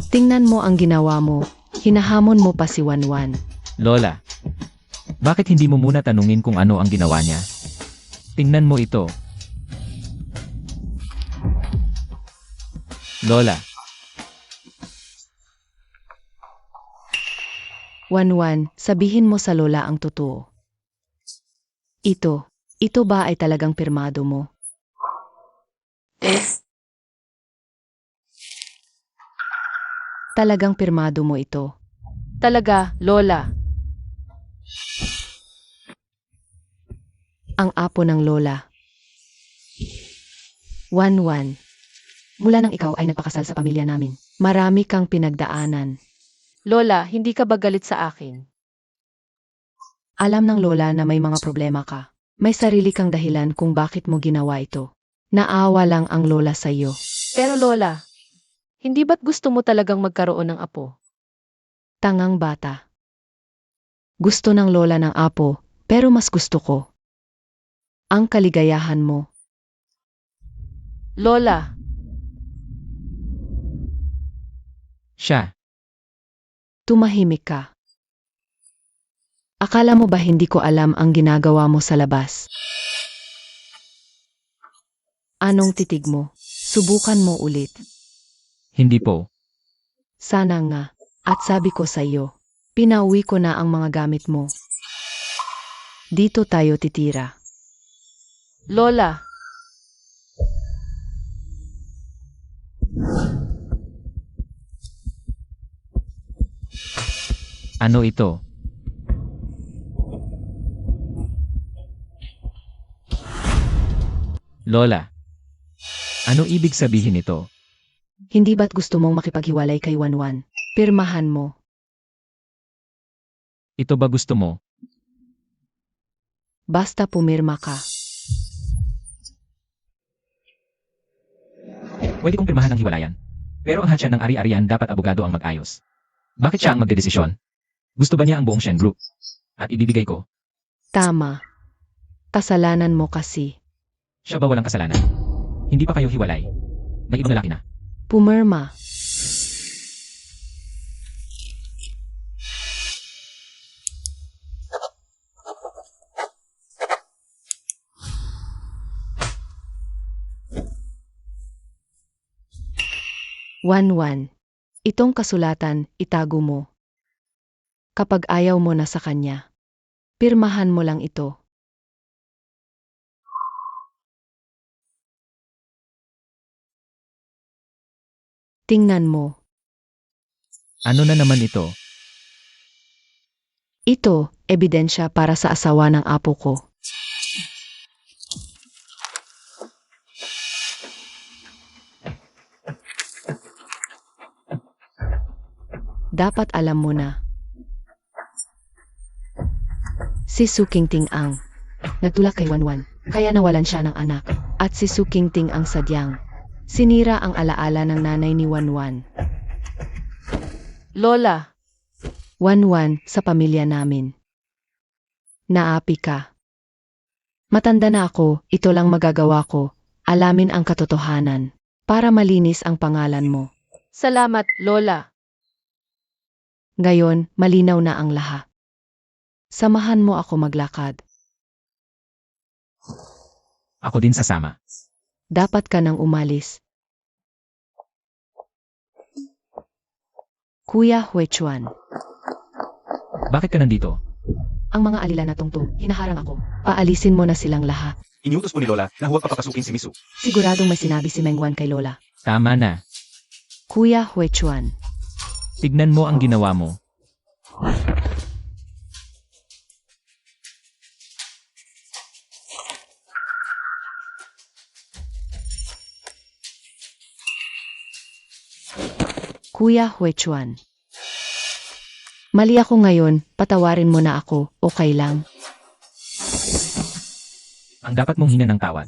D: Tingnan mo ang ginawa mo. Hinahamon mo pa si Wanwan.
B: Lola, bakit hindi mo muna tanungin kung ano ang ginawa niya? Tingnan mo ito. Lola,
D: Wanwan, sabihin mo sa lola ang totoo. Ito ba ay talagang pirmado mo? Talagang pirmado mo ito.
A: talaga, Lola.
D: Ang apo ng lola. Wanwan, mula nang ikaw ay nagpakasal sa pamilya namin, marami kang pinagdaanan.
A: Lola, hindi ka ba galit sa akin?
D: Alam ng lola na may mga problema ka. May sarili kang dahilan kung bakit mo ginawa ito. Naawa lang ang lola sa iyo.
A: Pero Lola, hindi ba't gusto mo talagang magkaroon ng apo?
D: Tangang bata. Gusto ng lola ng apo, pero mas gusto ko ang kaligayahan mo.
A: Lola,
B: siya.
D: Tumahimik ka. Akala mo ba hindi ko alam ang ginagawa mo sa labas? Anong titig mo? Subukan mo ulit.
B: Hindi po.
D: Sana nga. At sabi ko sa iyo, pinauwi ko na ang mga gamit mo. Dito tayo titira.
A: Lola,
B: Ano ito? Lola, ano ibig sabihin ito?
D: Hindi ba't gusto mong makipaghiwalay kay Wanwan? Pirmahan mo.
B: Ito ba gusto mo?
D: Basta pumirma ka.
B: Pwede kong pirmahan ng hiwalayan. Pero ang hatsya ng ari-arian dapat abogado ang mag-ayos. Bakit siya ang magdedesisyon? Gusto ba niya ang buong Shen Group? At ibibigay ko,
D: Tama. Kasalanan mo kasi.
B: siya ba walang kasalanan? Hindi pa kayo hiwalay. May ibang lalaki na.
D: Pumirma. Wanwan. Itong kasulatan, itago mo. Kapag ayaw mo na sa kanya, pirmahan mo lang ito. Tingnan mo.
B: Ano na naman ito?
D: Ito, ebidensya para sa asawa ng apo ko. Dapat alam mo na. Si Suking Ting ang nagtulak kay Wanwan, kaya nawalan siya ng anak. At si Suking Ting ang sadyang sinira ang alaala ng nanay ni Wanwan.
A: Lola,
D: Wanwan sa pamilya namin. Naapi ka. Matanda na ako, ito lang magagawa ko, alamin ang katotohanan, para malinis ang pangalan mo.
A: salamat, Lola.
D: Ngayon, malinaw na ang lahat. Samahan mo ako maglakad.
B: Ako din sasama.
D: Dapat ka nang umalis. Kuya Huechuan,
B: Bakit ka nandito?
D: ang mga alila na tungto, hinaharang ako. Paalisin mo na silang lahat.
C: Iniutos po ni Lola na huwag papapasukin si Misu.
D: Siguradong may sinabi si Mengwan kay Lola.
B: Tama na.
D: Kuya Huechuan,
B: Tignan mo ang ginawa mo.
D: Kuya Huechuan. Mali ako ngayon, patawarin mo na ako, okay lang.
B: Ang dapat mong hina ng tawad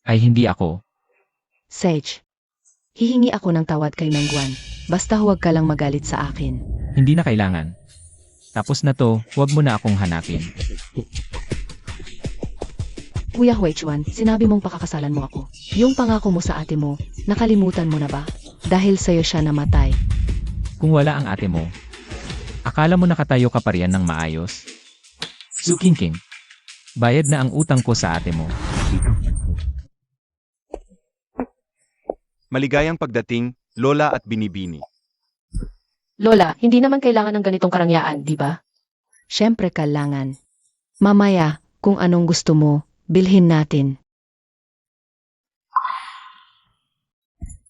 B: ay hindi ako.
D: Sage. Hihingi ako ng tawad kay Mengguan. Basta huwag ka lang magalit sa akin.
B: Hindi na kailangan. Tapos na to, huwag mo na akong hanapin.
D: Kuya Huechuan, sinabi mong pakakasalan mo ako. Yung pangako mo sa ate mo, nakalimutan mo na ba? Dahil sa'yo siya namatay.
B: Kung wala ang ate mo, akala mo nakatayo ka pa riyan ng maayos? Su King, bayad na ang utang ko sa ate mo.
C: Maligayang pagdating, Lola at Binibini.
A: Lola, hindi naman kailangan ng ganitong karangyaan, di ba?
D: Siyempre kailangan. Mamaya, kung anong gusto mo, bilhin natin.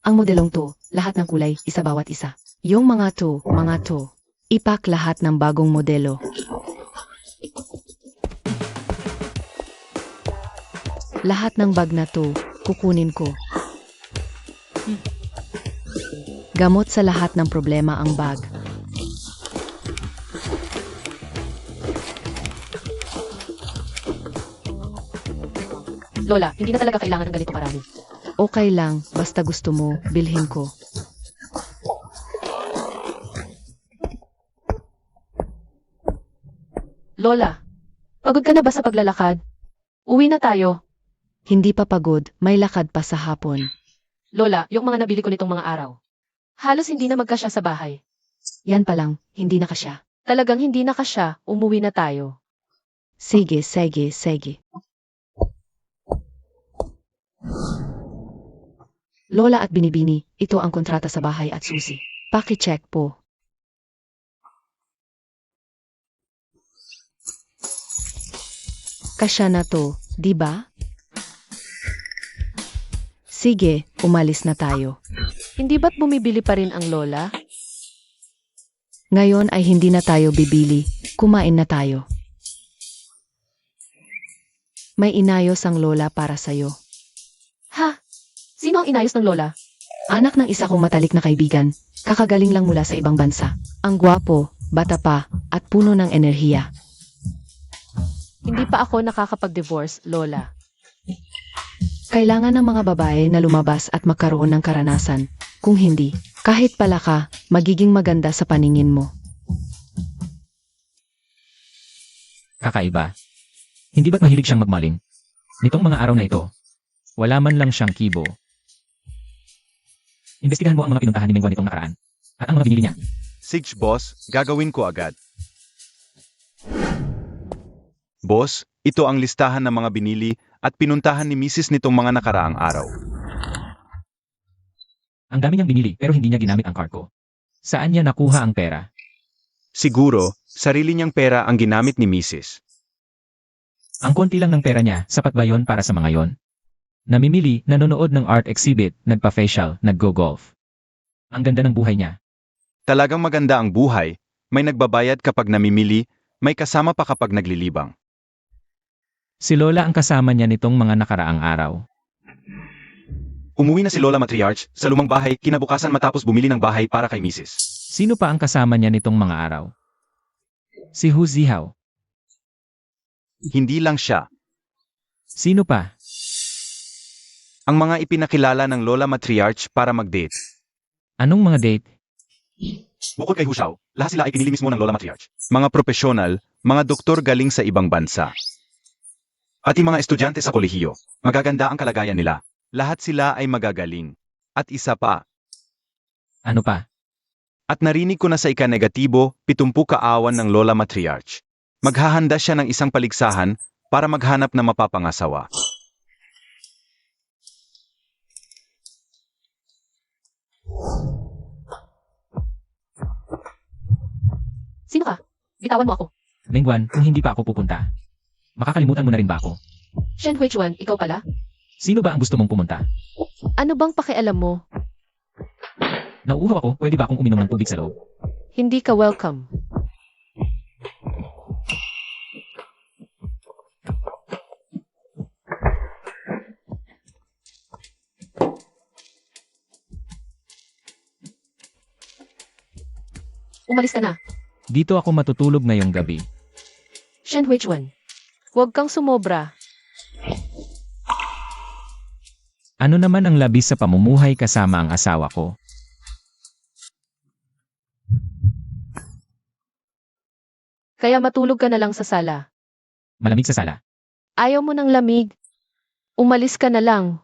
D: Ang modelong to, lahat ng kulay, isa bawat isa. Yung mga to, ipak lahat ng bagong modelo. Lahat ng bag na to, kukunin ko. Gamot sa lahat ng problema ang bag.
A: Lola, hindi na talaga kailangan ng ganitong karami.
D: Okay lang, basta gusto mo, bilhin ko.
A: Lola, pagod ka na ba sa paglalakad? Uwi na tayo.
D: Hindi pa pagod, may lakad pa sa hapon.
A: Lola, yung mga nabili ko nitong mga araw. Halos hindi na magkasya sa bahay.
D: Yan pa lang, hindi na kasya.
A: Talagang hindi na kasya, umuwi na tayo.
D: Sige. Lola at Binibini, ito ang kontrata sa bahay at susi. Paki-check po. Kasya na to, di ba? Sige, umalis na tayo.
A: Hindi ba't bumibili pa rin ang Lola?
D: Ngayon ay hindi na tayo bibili, kumain na tayo. May inayos ang Lola para sa'yo.
A: Ha? Sino ang inayos ng Lola?
D: Anak ng isa kong matalik na kaibigan, kakagaling lang mula sa ibang bansa. Ang gwapo, bata pa, at puno ng enerhiya.
A: Hindi pa ako nakakapag-divorce, Lola.
D: Kailangan ng mga babae na lumabas at magkaroon ng karanasan. Kung hindi, kahit pala ka, magiging maganda sa paningin mo.
B: Kakaiba. Hindi ba't mahilig siyang magmaling? Nitong mga araw na ito, wala man lang siyang kibo. Imbestigahan mo ang mga pinuntahan ni Mengguan nitong nakaraan at ang mga binili niya.
C: Sige boss, gagawin ko agad. Boss, ito ang listahan ng mga binili at pinuntahan ni Mrs. nitong mga nakaraang araw.
B: Ang dami niyang binili pero hindi niya ginamit ang card ko. Saan niya nakuha ang pera?
C: Siguro, sarili niyang pera ang ginamit ni Mrs.
B: Ang konti lang ng pera niya, sapat ba yon para sa mga yon? Namimili, nanonood ng art exhibit, nagpa-facial, naggo-golf. Ang ganda ng buhay niya.
C: Talagang maganda ang buhay, may nagbabayad kapag namimili, may kasama pa kapag naglilibang.
B: Si Lola ang kasama niya nitong mga nakaraang araw.
C: Umuwi na si Lola Matriarch sa lumang bahay kinabukasan matapos bumili ng bahay para kay Mrs.
B: Sino pa ang kasama niya nitong mga araw? Si Hu Zihao.
C: Hindi lang siya.
B: Sino pa?
C: Ang mga ipinakilala ng Lola Matriarch para mag-date.
B: Anong mga date?
C: Bukod kay Hu Xiao, lahat sila ay pinili mismo ng Lola Matriarch. Mga profesional, mga doktor galing sa ibang bansa. At yung mga estudyante sa kolehiyo, magaganda ang kalagayan nila. Lahat sila ay magagaling. At isa pa.
B: Ano pa?
C: At narinig ko na sa ika-negatibo, 70 kaawan ng Lola Matriarch. Maghahanda siya ng isang paligsahan para maghanap ng mapapangasawa.
A: Sino ka? Bitawan mo ako.
B: Mengguan, kung hindi pa ako pupunta. Makakalimutan mo na rin ba ako?
A: Shen Huichuan, ikaw pala?
B: Sino ba ang gusto mong pumunta?
A: Ano bang pakialam mo?
B: Nauuhaw ako, pwede ba akong uminom ng tubig sa loob?
A: Hindi ka welcome. Umalis ka na.
B: Dito ako matutulog ngayong gabi.
A: Shen Huichuan. Huwag kang sumobra.
B: Ano naman ang labis sa pamumuhay kasama ang asawa ko?
A: Kaya matulog ka na lang sa sala.
B: Malamig sa sala.
A: Ayaw mo ng lamig. Umalis ka na lang.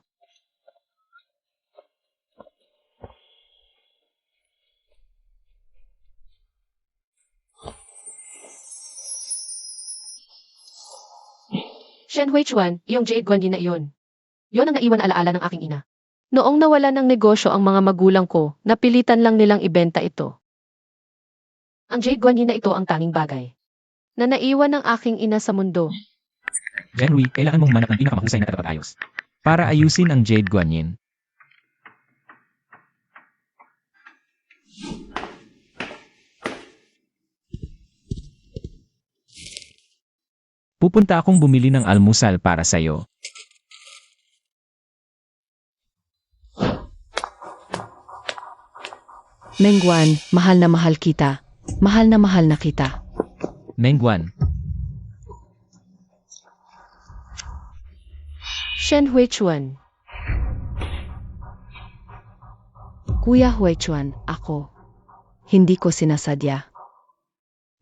A: Shen Huichuan, yung Jade Guanyin na iyon. Yon ang naiwan alaala ng aking ina. Noong nawala ng negosyo ang mga magulang ko, napilitan lang nilang ibenta ito. Ang Jade Guanyin na ito ang tanging bagay na naiwan ng aking ina sa mundo.
B: Jenry, kailangan mong manap ng pinakamahusay na tagapag-ayos. Para ayusin ang Jade Guanyin. Pupunta akong bumili ng almusal para sa'yo.
D: Mengguan, mahal na mahal kita. Mahal na kita.
B: Mengguan,
A: Shen Huichuan.
D: Kuya Huichuan, ako. Hindi ko sinasadya.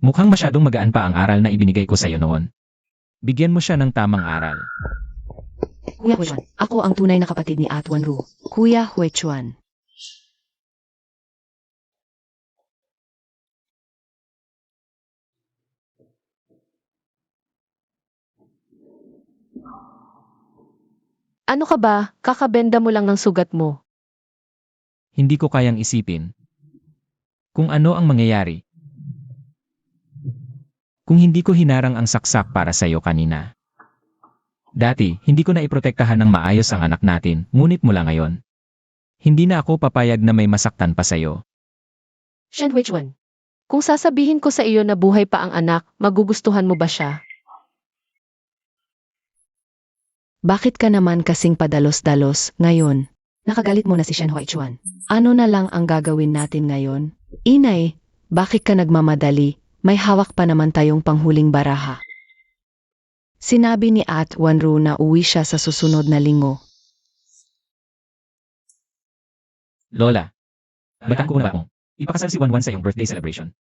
B: mukhang masyadong magaan pa ang aral na ibinigay ko sa'yo noon. Bigyan mo siya ng tamang aral.
D: Kuya Huichuan, ako ang tunay na kapatid ni At Wanru. Kuya Huichuan.
A: Ano ka ba? Kakabenda mo lang ng sugat mo.
B: Hindi ko kayang isipin kung ano ang mangyayari kung hindi ko hinarang ang saksak para sa'yo kanina. Dati, hindi ko na iprotektahan ng maayos ang anak natin, ngunit mula ngayon, hindi na ako papayag na may masaktan pa sa'yo.
A: Shen Huichuan. Kung sasabihin ko sa iyo na buhay pa ang anak, magugustuhan mo ba siya?
D: Bakit ka naman kasing padalos-dalos ngayon? Nakagalit mo na si Shen Huichuan. Ano na lang ang gagawin natin ngayon? Inay, bakit ka nagmamadali? May hawak pa naman tayong panghuling baraha. Sinabi ni At Wanru na uwi siya sa susunod na linggo.
B: Lola, bataan ko na ba akong ipakasal si Wanwan sa iyong birthday celebration?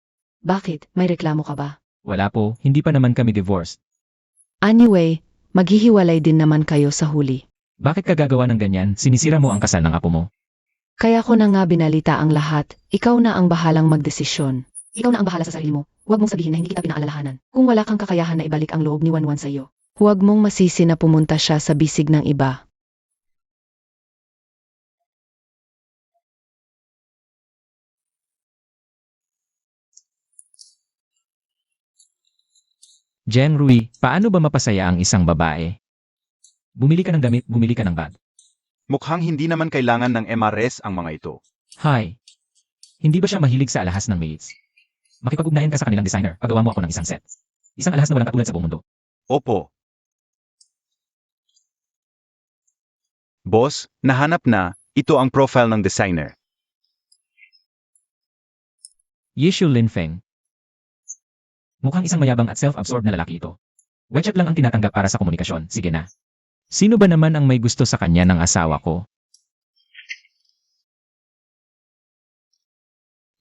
D: Bakit? May reklamo ka ba?
B: Wala po, hindi pa naman kami divorced.
D: Anyway, maghihiwalay din naman kayo sa huli.
B: Bakit ka gagawa ng ganyan? Sinisira mo ang kasal ng apo mo.
D: Kaya ko na nga binalita ang lahat. Ikaw na ang bahalang magdesisyon. Ikaw na ang bahala sa sarili mo. Huwag mong sabihin na hindi kita pinaalalahanan. Kung wala kang kakayahan na ibalik ang loob ni Wanwan sa iyo. Huwag mong masisi na pumunta siya sa bisig ng iba.
B: Jen Rui, paano ba mapasaya ang isang babae? Bumili ka ng damit, bumili ka ng bag.
C: Mukhang hindi naman kailangan ng MRS ang mga ito.
B: Hi. Hindi ba siya mahilig sa alahas ng maids? Makipag-ugnayan ka sa kanilang designer, pagawa mo ako ng isang set. Isang alahas na walang katulad sa buong mundo.
C: Opo. Boss, nahanap na, ito ang profile ng designer.
B: Yishu Linfeng. Mukhang isang mayabang at self-absorbed na lalaki ito. WeChat lang ang tinatanggap para sa komunikasyon, sige na. Sino ba naman ang may gusto sa kanya ng asawa ko?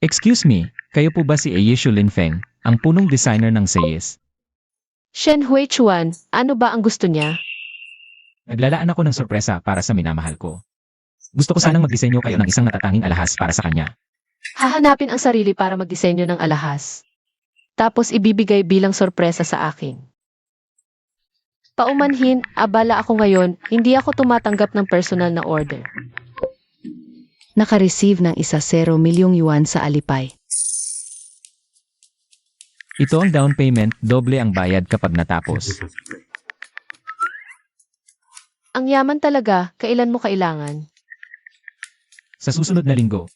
B: Excuse me, kayo po ba si Yishu Linfeng, ang punong designer ng Sayis?
A: Shen Huichuan, ano ba ang gusto niya?
B: Naglalaan ako ng sorpresa para sa minamahal ko. Gusto ko sanang magdisenyo kayo ng isang natatanging alahas para sa kanya.
A: Hahanapin ang sarili para magdisenyo ng alahas. Tapos ibibigay bilang sorpresa sa akin. Paumanhin, abala ako ngayon, hindi ako tumatanggap ng personal na order.
D: Naka-receive ng 1 milyong yuan sa Alipay.
B: Ito ang down payment, doble ang bayad kapag natapos.
A: Ang yaman talaga, kailan mo kailangan?
B: Sa susunod na linggo,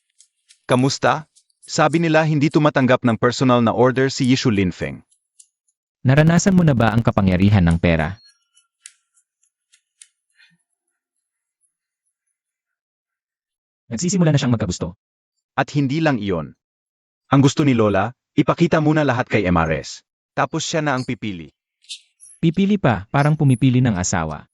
C: Kamusta? Sabi nila hindi tumatanggap ng personal na order si Yishu Linfeng.
B: naranasan mo na ba ang kapangyarihan ng pera? Nagsisimula na siyang magkagusto.
C: At hindi lang iyon. Ang gusto ni Lola, ipakita muna lahat kay MRS. Tapos siya na ang pipili.
B: Pipili pa, parang pumipili ng asawa.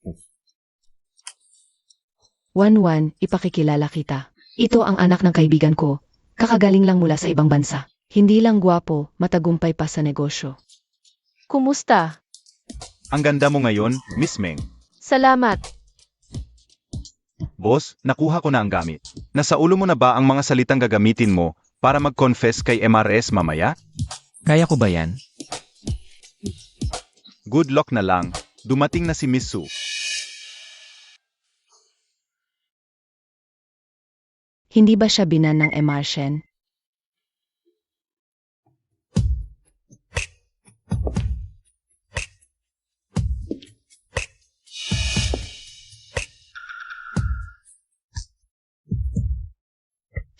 D: Wanwan, ipakikilala kita. Ito ang anak ng kaibigan ko. Kakagaling lang mula sa ibang bansa. Hindi lang gwapo, matagumpay pa sa negosyo.
A: Kumusta?
C: Ang ganda mo ngayon, Miss Meng.
A: Salamat.
C: Boss, nakuha ko na ang gamit. Nasa ulo mo na ba ang mga salitang gagamitin mo para mag-confess kay MRS mamaya?
B: Kaya ko ba yan?
C: Good luck na lang. Dumating na si Miss Su.
D: Hindi ba siya binan ng Emartian?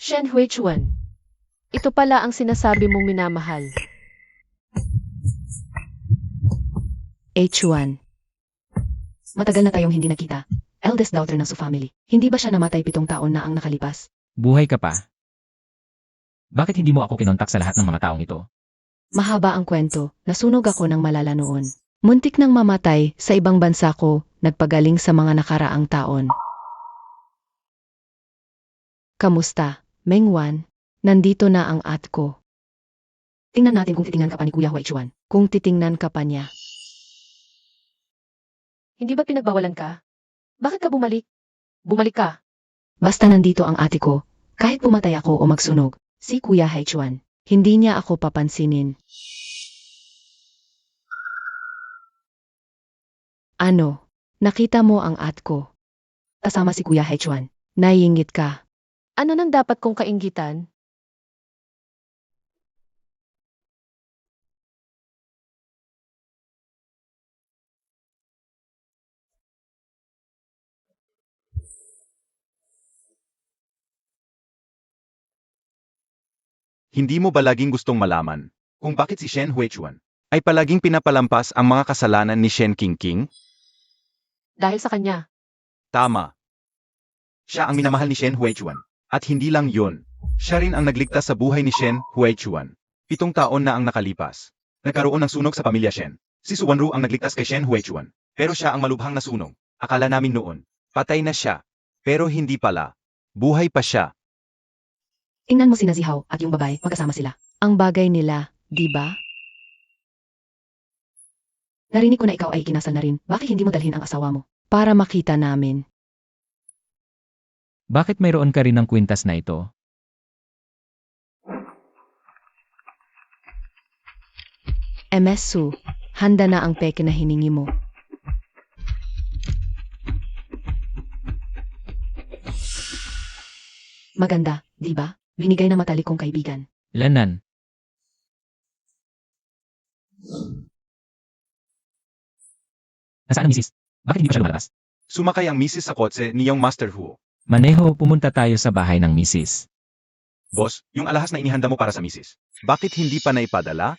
A: Shen Huichuan. Ito pala ang sinasabi mong minamahal.
D: H1. Matagal na tayong hindi nakita. Eldest daughter ng Su family. Hindi ba siya namatay 7 taon na ang nakalipas?
B: Buhay ka pa. Bakit hindi mo ako kinontak sa lahat ng mga taong ito?
D: Mahaba ang kwento, nasunog ako ng malala noon. Muntik nang mamatay, sa ibang bansa ko, nagpagaling sa mga nakaraang taon. Kamusta, Mengwan? Nandito na ang at ko. Tingnan natin kung titingnan ka pa ni Kuya Huichuan. Kung titingnan ka pa niya.
A: Hindi ba pinagbawalan ka? Bakit ka bumalik? Bumalik ka.
D: Basta nandito ang ate ko, kahit pumatay ako o magsunog, si Kuya Huichuan, hindi niya ako papansinin. Ano? Nakita mo ang at ko? Kasama si Kuya Huichuan. Naiingit ka.
A: Ano nang dapat kong kainggitan?
C: Hindi mo ba laging gustong malaman kung bakit si Shen Huichuan ay palaging pinapalampas ang mga kasalanan ni Shen Qingqing?
A: Dahil sa kanya.
C: Tama. Siya ang minamahal ni Shen Huichuan. At hindi lang yon, siya rin ang nagligtas sa buhay ni Shen Huichuan. 7 taon na ang nakalipas. Nagkaroon ng sunog sa pamilya Shen. Si Su Wanru ang nagligtas kay Shen Huichuan. Pero siya ang malubhang nasunog. Akala namin noon, patay na siya. Pero hindi pala. Buhay pa siya.
D: Tingnan mo sina Zihaw at yung babae, magkasama sila. Ang bagay nila, di ba? Narinig ko na ikaw ay kinasal na rin. Bakit hindi mo dalhin ang asawa mo? Para makita namin.
B: Bakit mayroon ka rin ng kwintas na ito?
D: MS Su, handa na ang peke na hiningi mo. Maganda, di ba? Binigay na matalik kong kaibigan.
B: Lanan. Nasaan ang misis? Bakit hindi pa siya lumalabas?
C: Sumakay ang misis sa kotse niyang Master Hu.
B: Maneho, pumunta tayo sa bahay ng misis.
C: Boss, yung alahas na inihanda mo para sa misis. Bakit hindi pa naipadala?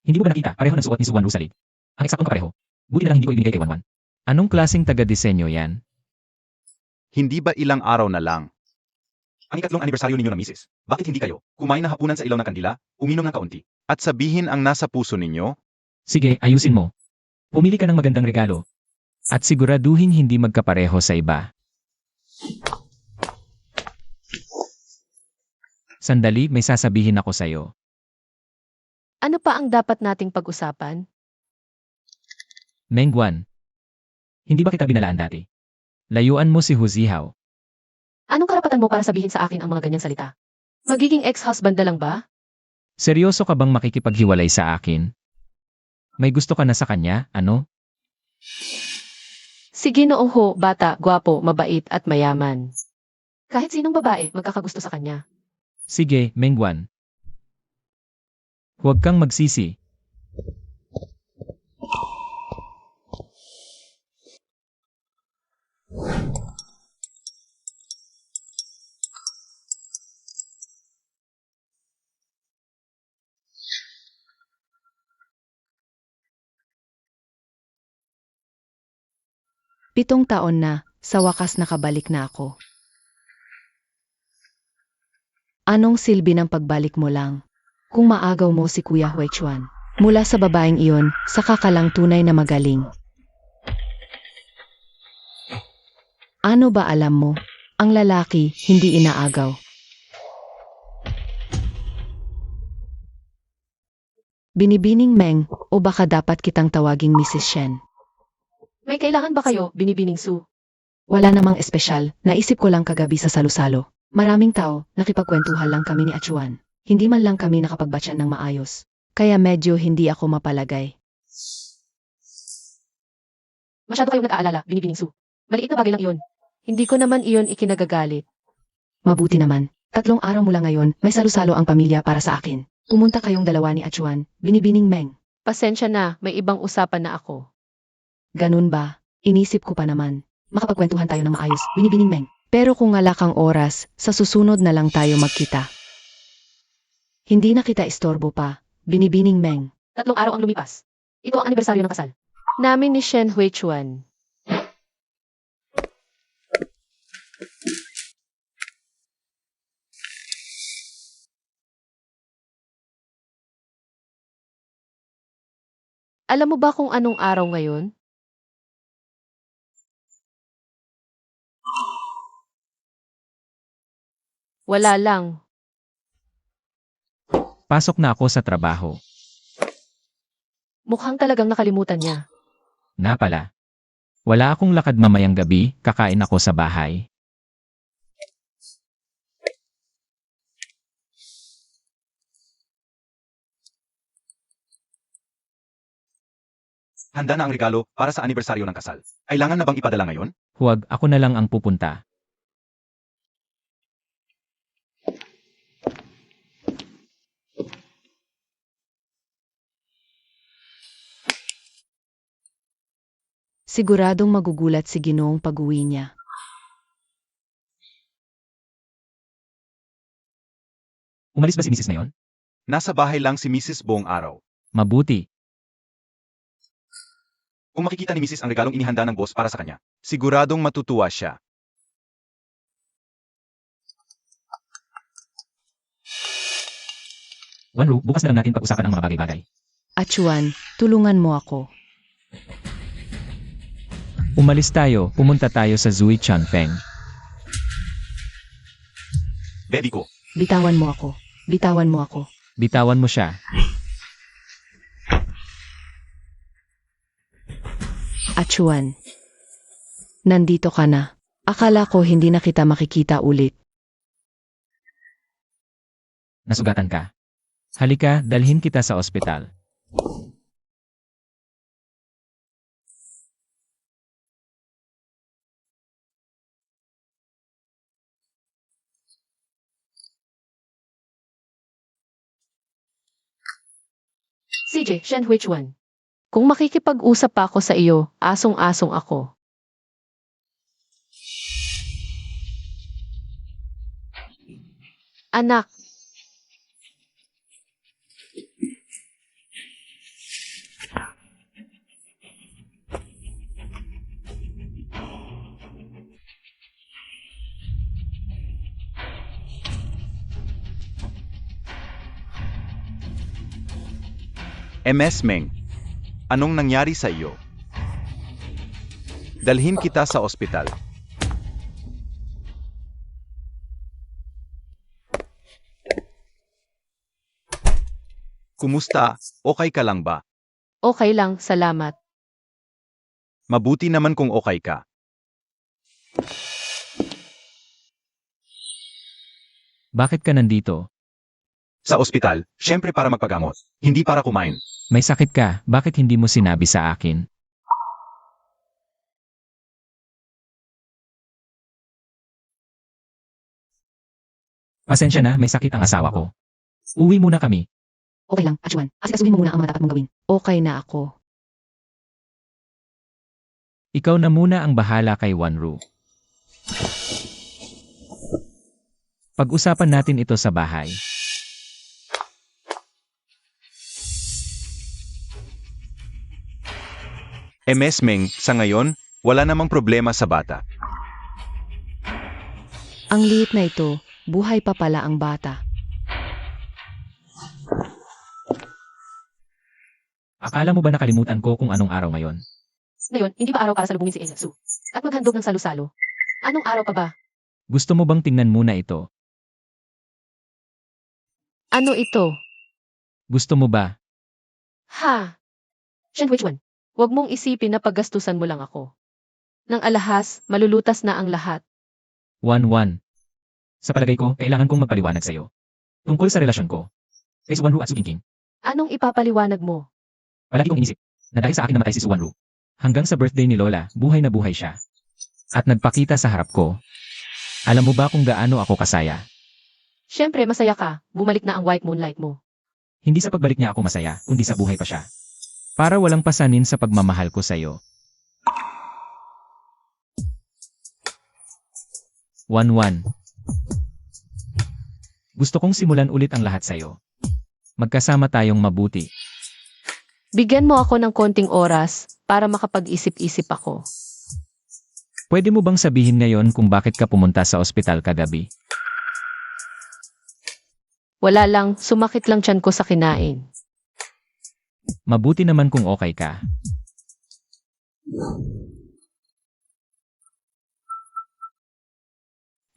B: Hindi mo ba nakita? Pareho ng suot ni Su Wanru sa lig. Ang eksaktong kapareho. Buti na lang hindi ko ibinigay kay Wanwan. Anong klaseng taga-disenyo yan?
C: Hindi ba ilang araw na lang? Ang ikatlong anibersaryo ninyo ng misis. Bakit hindi kayo kumain na hapunan sa ilaw ng kandila, uminom ng kaunti, at sabihin ang nasa puso ninyo?
B: Sige, ayusin mo. Pumili ka ng magandang regalo. At siguraduhin hindi magkapareho sa iba. Sandali, may sasabihin ako sa'yo.
A: Ano pa ang dapat nating pag-usapan?
B: Mengwan. Hindi ba kita binalaan dati? Layuan mo si Hu Zihaw.
A: Anong karapatan mo para sabihin sa akin ang mga ganyang salita? Magiging ex-husband na lang ba?
B: Seryoso ka bang makikipaghiwalay sa akin? May gusto ka na sa kanya, ano?
A: Sige noong ho, bata, gwapo, mabait at mayaman. Kahit sinong babae, magkakagusto sa kanya.
B: Sige, Mengwan. Huwag kang magsisi.
D: Pitong taon na, sa wakas nakabalik na ako. Anong silbi ng pagbalik mo lang? Kung maagaw mo si Kuya Huichuan, mula sa babaeng iyon, saka ka lang tunay na magaling. Ano ba alam mo? Ang lalaki, hindi inaagaw. Binibining Meng, o baka dapat kitang tawaging Mrs. Shen.
A: May kailangan ba kayo, Binibining Su?
D: Wala namang espesyal, naisip ko lang kagabi sa salo-salo. Maraming tao, nakipagkwentuhan lang kami ni Achuan. Hindi man lang kami nakapagbatyan ng maayos. Kaya medyo hindi ako mapalagay.
A: Masyado kayong nag-aalala, Binibining Su. Maliit na bagay lang iyon. Hindi ko naman iyon ikinagagalit.
D: Mabuti naman. 3 araw mula ngayon, may salo-salo ang pamilya para sa akin. Pumunta kayong dalawa ni Achuan, Binibining Meng.
A: Pasensya na, may ibang usapan na ako.
D: Ganun ba? Inisip ko pa naman. Makapagkwentuhan tayo ng maayos, Binibining Meng. Pero kung wala kang oras, sa susunod na lang tayo magkita. Hindi na kita istorbo pa, Binibining Meng.
A: 3 araw ang lumipas. Ito ang anibersaryo ng kasal namin ni Shen Huichuan. Alam mo ba kung anong araw ngayon? Wala lang.
B: Pasok na ako sa trabaho.
A: Mukhang talagang nakalimutan niya.
B: Na pala. Wala akong lakad mamayang gabi, kakain ako sa bahay.
C: Handa na ang regalo para sa anibersaryo ng kasal. Kailangan na bang ipadala ngayon?
B: Huwag, ako na lang ang pupunta.
D: Siguradong magugulat si Ginoong pag-uwi niya.
B: Umalis ba si Mrs. ngayon?
C: Nasa bahay lang si Mrs. buong araw.
B: Mabuti.
C: Kung makikita ni Mrs. ang regalong inihanda ng boss para sa kanya, siguradong matutuwa siya.
B: Wanru, bukas na lang natin pag-usapan ang mga bagay-bagay.
D: Achuan, tulungan mo ako.
B: Umalis tayo, pumunta tayo sa Zui Chanfeng.
C: Baby ko,
D: Bitawan mo ako. Bitawan mo ako.
B: Bitawan mo siya.
D: Achuan. Nandito ka na. Akala ko hindi na kita makikita ulit.
B: Nasugatan ka. Halika, dalhin kita sa ospital.
A: CJ, Shen Huichuan. Kung makikipag-usap pa ako sa iyo, asong-asong ako. Anak,
C: MS Meng, anong nangyari sa iyo? Dalhin kita sa ospital. Kumusta? Okay ka lang ba?
A: okay lang, salamat.
C: Mabuti naman kung okay ka.
B: Bakit ka nandito?
C: Sa ospital, syempre para magpagamot, hindi para kumain.
B: May sakit ka, bakit hindi mo sinabi sa akin? Pasensya na, may sakit ang asawa ko. Uwi muna kami.
D: Okay lang, Achuan. Asikasuhin mo muna ang mga dapat mong gawin. Okay na ako.
B: Ikaw na muna ang bahala kay Wanru. Pag-usapan natin ito sa bahay.
C: MS Meng, sa ngayon, wala namang problema sa bata.
D: Ang liit na ito, buhay pa pala ang bata.
B: Akala mo ba nakalimutan ko kung anong araw ngayon?
A: Ngayon, hindi ba araw para salubungin si Eliasu? At maghandog ng salo-salo? Anong araw pa ba?
B: Gusto mo bang tingnan muna ito?
A: Ano ito?
B: Gusto mo ba?
A: Ha? Shen Huichuan, huwag mong isipin na paggastusan mo lang ako. Nang alahas, malulutas na ang lahat.
B: 1-1. Sa palagay ko, kailangan kong magpaliwanag sa'yo. Tungkol sa relasyon ko. Kay Suwanru at Suginking.
A: Anong ipapaliwanag mo?
B: Palagi kong inisip na dahil sa akin namatay si Suwanru. Hanggang sa birthday ni Lola, buhay na buhay siya. At nagpakita sa harap ko. Alam mo ba kung gaano ako kasaya?
A: Siyempre, masaya ka. Bumalik na ang white moonlight mo.
B: Hindi sa pagbalik niya ako masaya, kundi sa buhay pa siya. Para walang pasanin sa pagmamahal ko sa'yo. 1-1. Gusto kong simulan ulit ang lahat sa'yo. Magkasama tayong mabuti.
A: Bigyan mo ako ng konting oras para makapag-isip-isip ako.
B: Pwede mo bang sabihin ngayon kung bakit ka pumunta sa ospital kagabi?
A: Wala lang, sumakit lang tiyan ko sa kinain.
B: Mabuti naman kung okay ka.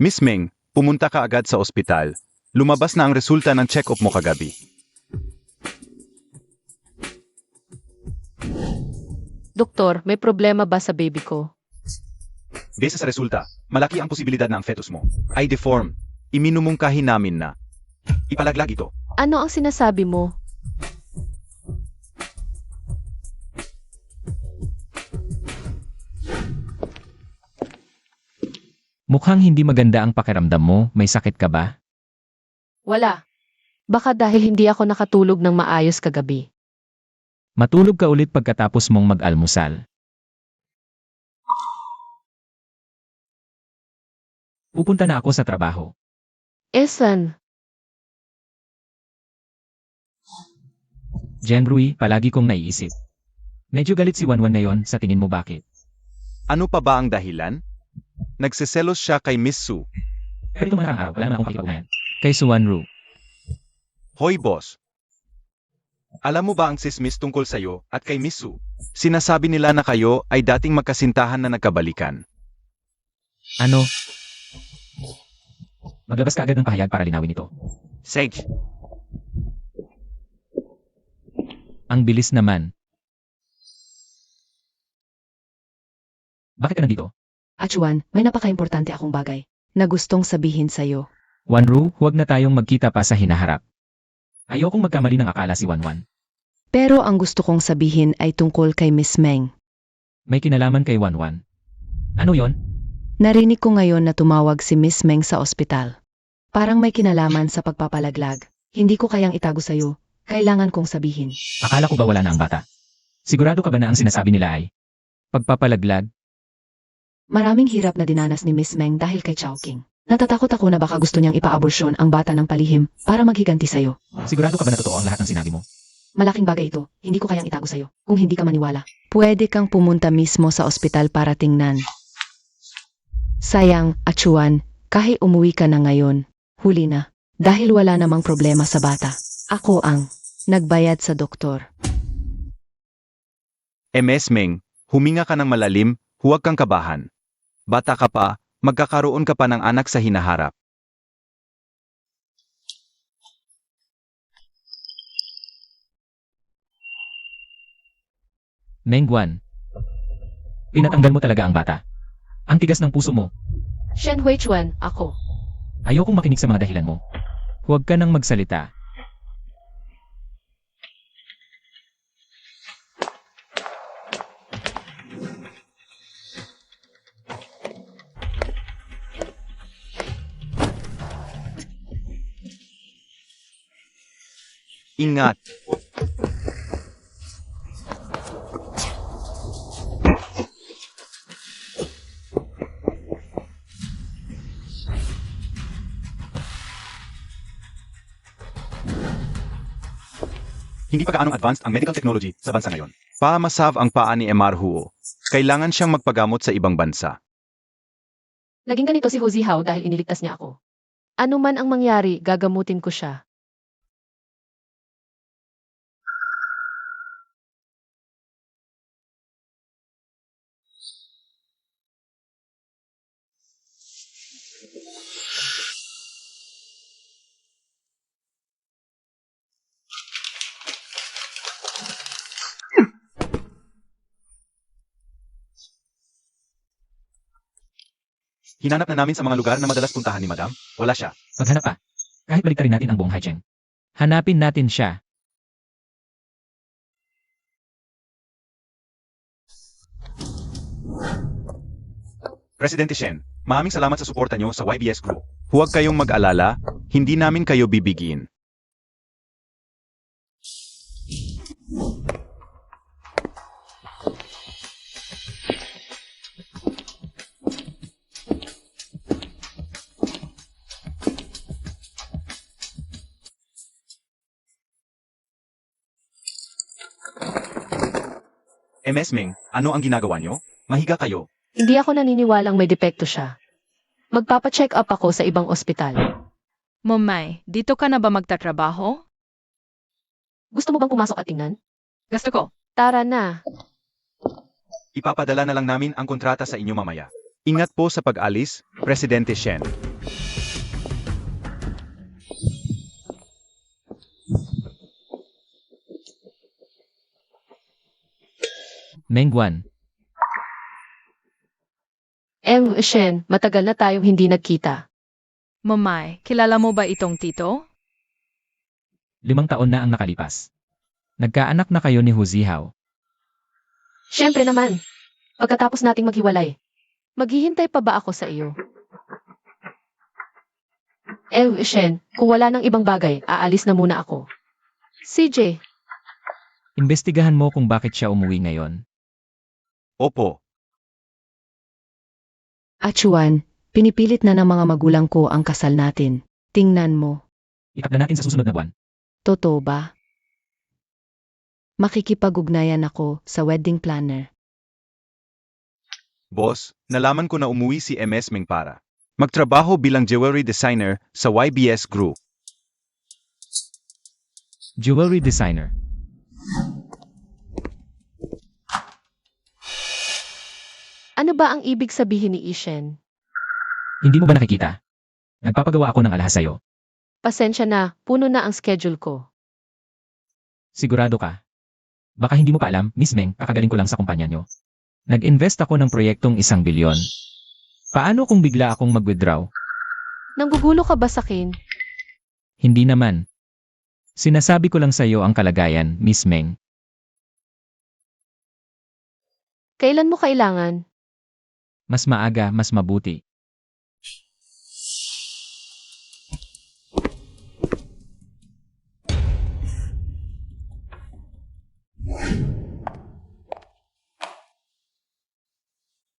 C: Miss Meng, pumunta ka agad sa ospital. Lumabas na ang resulta ng check-up mo kagabi.
A: Doktor, may problema ba sa baby ko?
C: Base sa resulta, malaki ang posibilidad na ang fetus mo ay deformed. Iminumungkahi namin na ipalaglag ito.
A: Ano ang sinasabi mo?
B: Mukhang hindi maganda ang pakiramdam mo, may sakit ka ba?
A: Wala. Baka dahil hindi ako nakatulog ng maayos kagabi.
B: Matulog ka ulit pagkatapos mong mag-almusal. Pupunta na ako sa trabaho.
A: Esan,
B: Jen Rui, palagi kong naiisip. Medyo galit si Wanwan ngayon, sa tingin mo bakit?
C: Ano pa ba ang dahilan? Nagseselos siya kay Miss Su.
B: Pero itong araw, wala naman akong pakikaunayan. Kay Suwanru.
C: Hoy boss. Alam mo ba ang sismis tungkol sa'yo at kay Miss Su? Sinasabi nila na kayo ay dating magkasintahan na nagkabalikan.
B: Ano? Maglabas ka agad ng pahayag para linawin ito.
C: Sage,
B: Ang bilis naman. Bakit ka nandito?
D: Achuan, may napaka-importante akong bagay na gustong sabihin sa'yo.
B: Wanru, huwag na tayong magkita pa sa hinaharap. Ayokong magkamali ng akala si Wanwan.
D: Pero ang gusto kong sabihin ay tungkol kay Miss Meng.
B: May kinalaman kay Wanwan. Ano yon?
D: Narinig ko ngayon na tumawag si Miss Meng sa ospital. Parang may kinalaman sa pagpapalaglag. Hindi ko kayang itago sa'yo. Kailangan kong sabihin.
B: Akala ko ba wala na ang bata? Sigurado ka ba na ang sinasabi nila ay pagpapalaglag?
D: Maraming hirap na dinanas ni Miss Meng dahil kay Chowking. Natatakot ako na baka gusto niyang ipaaborsyon ang bata ng palihim para maghiganti sa'yo.
B: Sigurado ka ba na totoo ang lahat ng sinabi mo?
D: Malaking bagay ito. Hindi ko kayang itago sa'yo kung hindi ka maniwala. Pwede kang pumunta mismo sa ospital para tingnan. Sayang, Achuan, kahit umuwi ka na ngayon, huli na. Dahil wala namang problema sa bata. Ako ang nagbayad sa doktor.
C: MS Meng, huminga ka ng malalim, huwag kang kabahan. Bata ka pa, magkakaroon ka pa ng anak sa hinaharap.
B: Mengguan. Pinatanggal mo talaga ang bata. Ang tigas ng puso mo.
A: Shen Huichuan, ako.
B: Ayokong makinig sa mga dahilan mo. Huwag ka nang magsalita.
C: Ingat. Hindi pa gaanong advanced ang medical technology sa bansa ngayon. Pamasav ang paa ni Emar Huo. Kailangan siyang magpagamot sa ibang bansa.
A: Naging ganito si Hu Zihao dahil iniligtas niya ako. Ano man ang mangyari, gagamutin ko siya.
C: Hinanap na namin sa mga lugar na madalas puntahan ni Madam. Wala siya.
B: Maghanap pa. Kahit baliktarin natin ang buong Haijeng. Hanapin natin siya.
C: Presidente Shen, maraming salamat sa suporta nyo sa YBS Group. Huwag kayong mag-alala, hindi namin kayo bibigin. MS Ming, ano ang ginagawa nyo? Mahiga kayo.
A: Hindi ako naniniwalang may depekto siya. Magpapacheck up ako sa ibang ospital.
E: Momay, dito ka na ba magtatrabaho?
A: Gusto mo bang pumasok at tingnan?
E: Gusto ko.
A: Tara na.
C: Ipapadala na lang namin ang kontrata sa inyo mamaya. Ingat po sa pag-alis, Presidente Shen.
B: Mengguan,
A: Shen, matagal na tayong hindi nagkita.
E: Momay, kilala mo ba itong tito?
B: 5 taon na ang nakalipas. Nagkaanak na kayo ni Hu Zihao.
A: Siyempre naman. Pagkatapos nating maghiwalay. Maghihintay pa ba ako sa iyo? Shen, kung wala nang ibang bagay, aalis na muna ako. CJ,
B: Imbestigahan mo kung bakit siya umuwi ngayon.
C: Opo.
D: Achuan, pinipilit na ng mga magulang ko ang kasal natin. Tingnan mo,
B: Itakda natin sa susunod na buwan.
D: totoo ba? Makikipag-ugnayan ako sa wedding planner.
C: Boss, nalaman ko na umuwi si MS Ming para magtrabaho bilang jewelry designer sa YBS Group.
B: Jewelry designer.
A: ano ba ang ibig sabihin ni Ishen?
B: Hindi mo ba nakikita? Nagpapagawa ako ng alahas sa'yo.
A: Pasensya na, puno na ang schedule ko.
B: Sigurado ka? Baka hindi mo pa alam, Miss Meng, kakagaling ko lang sa kumpanya nyo. Nag-invest ako ng proyektong 1 bilyon. Paano kung bigla akong mag-withdraw?
A: Nanggugulo ka ba sa akin?
B: Hindi naman. Sinasabi ko lang sa'yo ang kalagayan, Miss Meng.
A: Kailan mo kailangan?
B: Mas maaga, mas mabuti.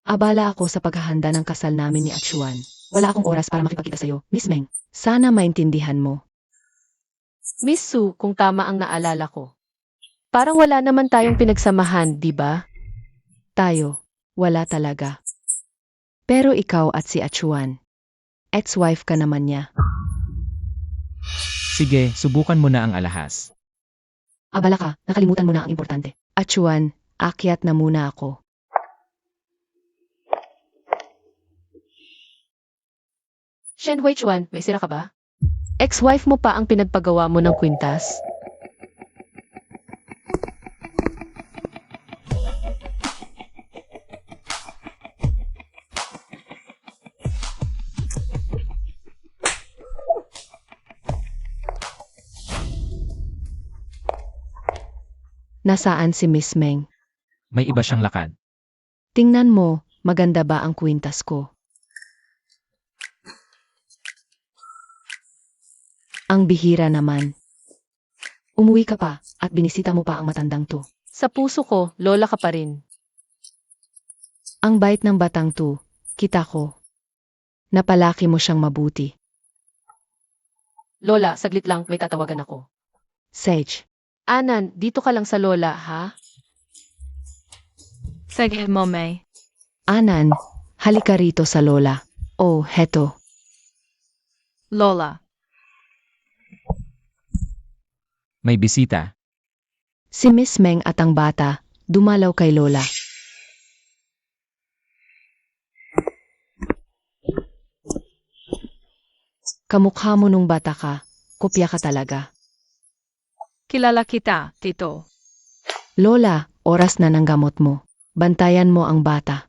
D: Abala ako sa paghahanda ng kasal namin ni Achuan. Wala akong oras para makipagkita sa'yo, Miss Meng. Sana maintindihan mo.
A: Miss Su, kung tama ang naalala ko. Parang wala naman tayong pinagsamahan, di ba?
D: Tayo, wala talaga. Pero ikaw at si Achuan, ex-wife ka naman niya.
B: Sige, subukan mo na ang alahas.
D: Abala ka, nakalimutan mo na ang importante. Achuan, akyat na muna ako.
A: Shen Huichuan, may sira ka ba? Ex-wife mo pa ang pinagpagawa mo ng kwintas?
D: Nasaan si Miss Meng?
B: May iba siyang lakad.
D: Tingnan mo, maganda ba ang kwintas ko? Ang bihira naman. Umuwi ka pa at binisita mo pa ang matandang to.
A: Sa puso ko, lola ka pa rin.
D: Ang bait ng batang to, kita ko. Napalaki mo siyang mabuti.
A: Lola, saglit lang, may tatawagan ako.
D: Sage,
A: Anan, dito ka lang sa lola, ha?
E: Sige, Momay.
D: Anan, halika rito sa lola. Oh, heto.
E: Lola.
B: May bisita.
D: Si Miss Meng at ang bata, dumalaw kay lola. Kamukha mo nung bata ka, kopya ka talaga.
E: Kilala kita, tito.
D: Lola, oras na ng gamot mo. Bantayan mo ang bata.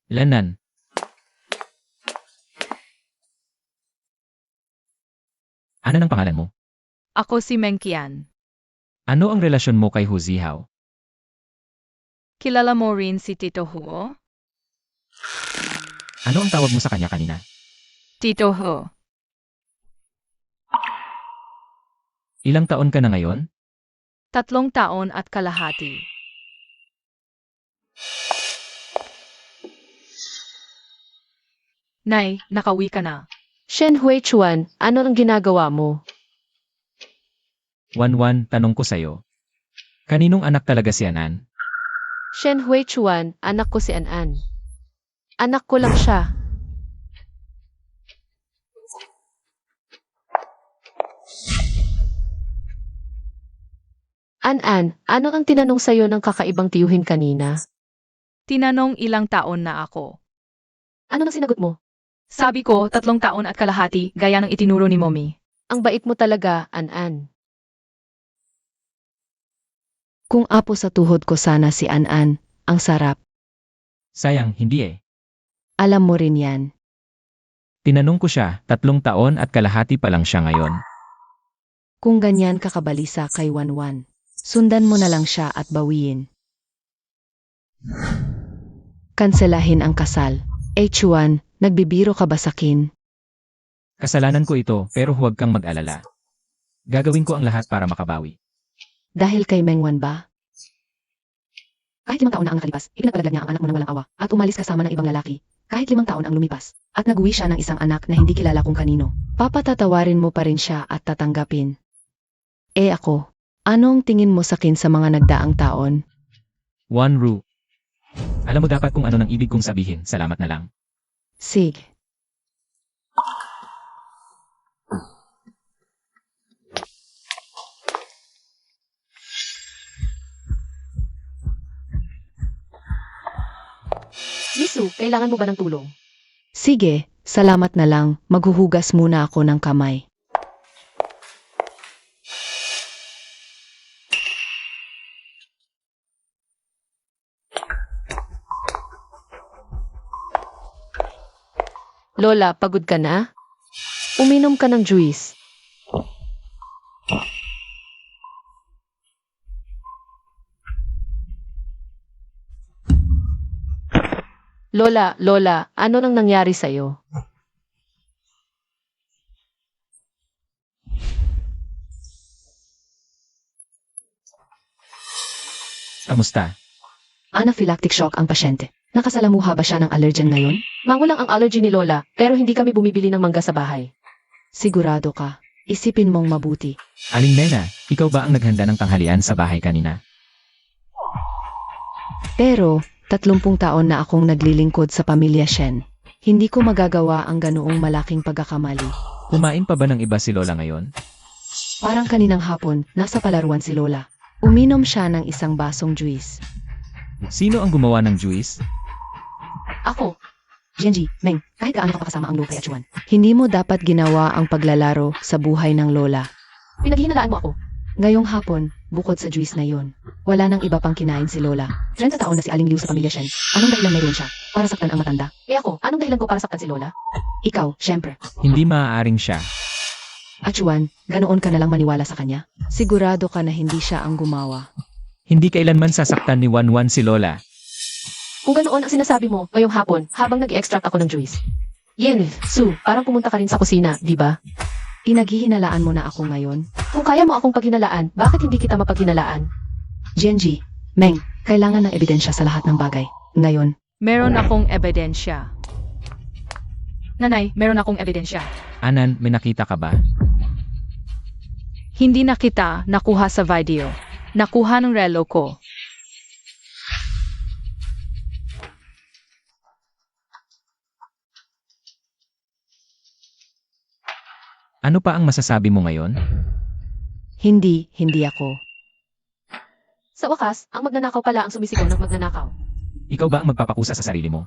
B: Lanan. Ano ang pangalan mo?
E: Ako si Meng Qian.
B: Ano ang relasyon mo kay Hu Zihao?
E: Kilala mo rin si Tito Huo?
B: Ano ang tawag mo sa kanya kanina?
E: Tito Huo.
B: Ilang taon ka na ngayon?
E: 3 taon at kalahati. Nay, nakauwi ka na.
A: Shen Hui Chuan, ano ang ginagawa mo?
B: Wanwan, tanong ko sa'yo. Kaninong anak talaga si Anan?
A: Shen Hui Chuan, anak ko si An-An. Anak ko lang siya. An-An, ano ang tinanong sa'yo ng kakaibang tiyuhin kanina?
E: Tinanong ilang taon na ako.
A: Ano nang sinagot mo?
E: Sabi ko, 3 taon at kalahati, gaya ng itinuro ni Mommy.
A: Ang bait mo talaga, An-An.
D: Kung apo sa tuhod ko sana si An-An, ang sarap.
B: Sayang, hindi eh.
D: Alam mo rin yan.
B: Tinanong ko siya, 3 taon at kalahati pa lang siya ngayon.
D: Kung ganyan kakabalisa kay Wanwan, sundan mo na lang siya at bawiin. Kanselahin ang kasal. Chuan, nagbibiro ka ba sakin?
B: Kasalanan ko ito, pero huwag kang mag-alala. Gagawin ko ang lahat para makabawi.
D: Dahil kay Mengwan ba?
A: Kahit 5 taon na ang nakalipas, ipinagpalaglag niya ang anak mo ng walang awa at umalis kasama ng ibang lalaki. Kahit 5 taon ang lumipas, at nag-uwi siya ng isang anak na hindi kilala kung kanino.
D: Papatatawarin mo pa rin siya at tatanggapin. Ako, anong tingin mo sakin sa mga nagdaang taon?
B: Wan Ru. Alam mo dapat kung ano nang ibig kong sabihin, salamat na lang.
D: Sig.
A: Misu, kailangan mo ba ng tulong?
D: Sige, salamat na lang, maghuhugas muna ako ng kamay.
A: Lola, pagod ka na? Uminom ka ng juice. Lola, ano nang nangyari sa'yo?
B: Kamusta?
D: Anaphylactic shock ang pasyente. Nakasalamuha ba siya ng allergen ngayon?
A: Mango lang ang allergy ni Lola, pero hindi kami bumibili ng mangga sa bahay.
D: Sigurado ka. Isipin mong mabuti.
B: Aling Nena, ikaw ba ang naghanda ng tanghalian sa bahay kanina?
D: Pero, 30 taon na akong naglilingkod sa pamilya Shen. Hindi ko magagawa ang ganoong malaking pagkakamali.
B: Kumain pa ba ng iba si Lola ngayon?
D: Parang kaninang hapon, nasa palaruan si Lola. Uminom siya ng isang basong juice.
B: Sino ang gumawa ng juice?
A: Ako,
D: Genji, Meng, kahit gaano ka pakasama ang Lo kay Chuan, hindi mo dapat ginawa ang paglalaro sa buhay ng Lola.
A: pinaghihinalaan mo ako.
D: Ngayong hapon, bukod sa juice na yon, wala nang iba pang kinain si Lola. 30 taon na si Aling Liu sa pamilya Shen. Anong dahilan mayroon siya? Para saktan ang matanda.
A: Ako, anong dahilan ko para saktan si Lola?
D: Ikaw, syempre.
B: Hindi maaaring siya.
D: Chuan, ganoon ka na lang maniwala sa kanya? Sigurado ka na hindi siya ang gumawa.
B: Hindi kailanman sasaktan ni Wanwan si Lola.
A: Kung ganoon ang sinasabi mo, ngayong hapon, habang nag-extract ako ng juice. Yen, Su, parang pumunta ka rin sa kusina, di ba?
D: Pinaghihinalaan mo na ako ngayon?
A: Kung kaya mo akong paghinalaan, bakit hindi kita mapaghinalaan?
D: Genji, Meng, kailangan ng ebidensya sa lahat ng bagay. Ngayon,
E: Meron akong ebidensya. Nanay, meron akong ebidensya.
B: Anan, may nakita ka ba?
E: Hindi na kita nakuha sa video. Nakuha ng relo ko.
B: Ano pa ang masasabi mo ngayon?
D: hindi ako.
A: Sa wakas, ang magnanakaw pala ang sumisigaw ng magnanakaw.
B: Ikaw ba ang magpapakusa sa sarili mo?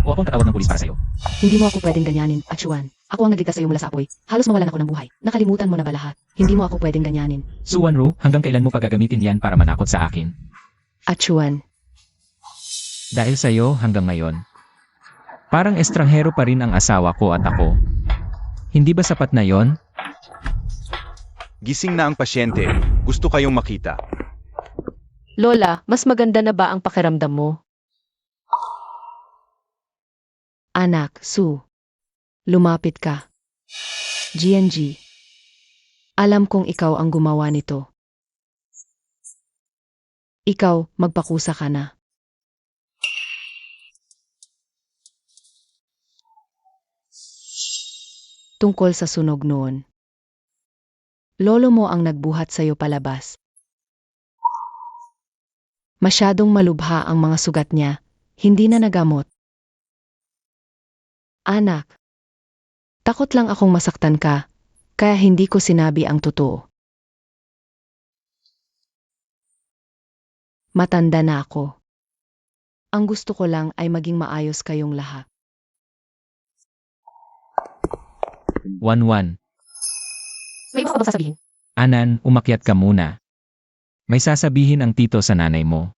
B: O akong tatawag ng pulis para sa'yo?
D: Hindi mo ako pwedeng ganyanin, Chuan. Ako ang nagligtas sa'yo mula sa apoy. Halos mawalan ako ng buhay. Nakalimutan mo na ba lahat? Hindi mo ako pwedeng ganyanin.
B: So Wanru, hanggang kailan mo pa gagamitin yan para manakot sa akin?
D: Chuan,
B: Dahil sa'yo hanggang ngayon. Parang estranghero pa rin ang asawa ko at ako. Hindi ba sapat na yon?
C: Gising na ang pasyente. Gusto kayong makita.
A: Lola, mas maganda na ba ang pakiramdam mo?
D: Anak, Sue. Lumapit ka. GNG. Alam kong ikaw ang gumawa nito. Ikaw, magpakusa ka na. Tungkol sa sunog noon. Lolo mo ang nagbuhat sa'yo palabas. Masyadong malubha ang mga sugat niya, hindi na nagamot. Anak, takot lang akong masaktan ka, kaya hindi ko sinabi ang totoo. Matanda na ako. Ang gusto ko lang ay maging maayos kayong lahat.
B: 1-1.
A: May iba ka bang sasabihin?
B: Anan, umakyat ka muna. May sasabihin ang tito sa nanay mo.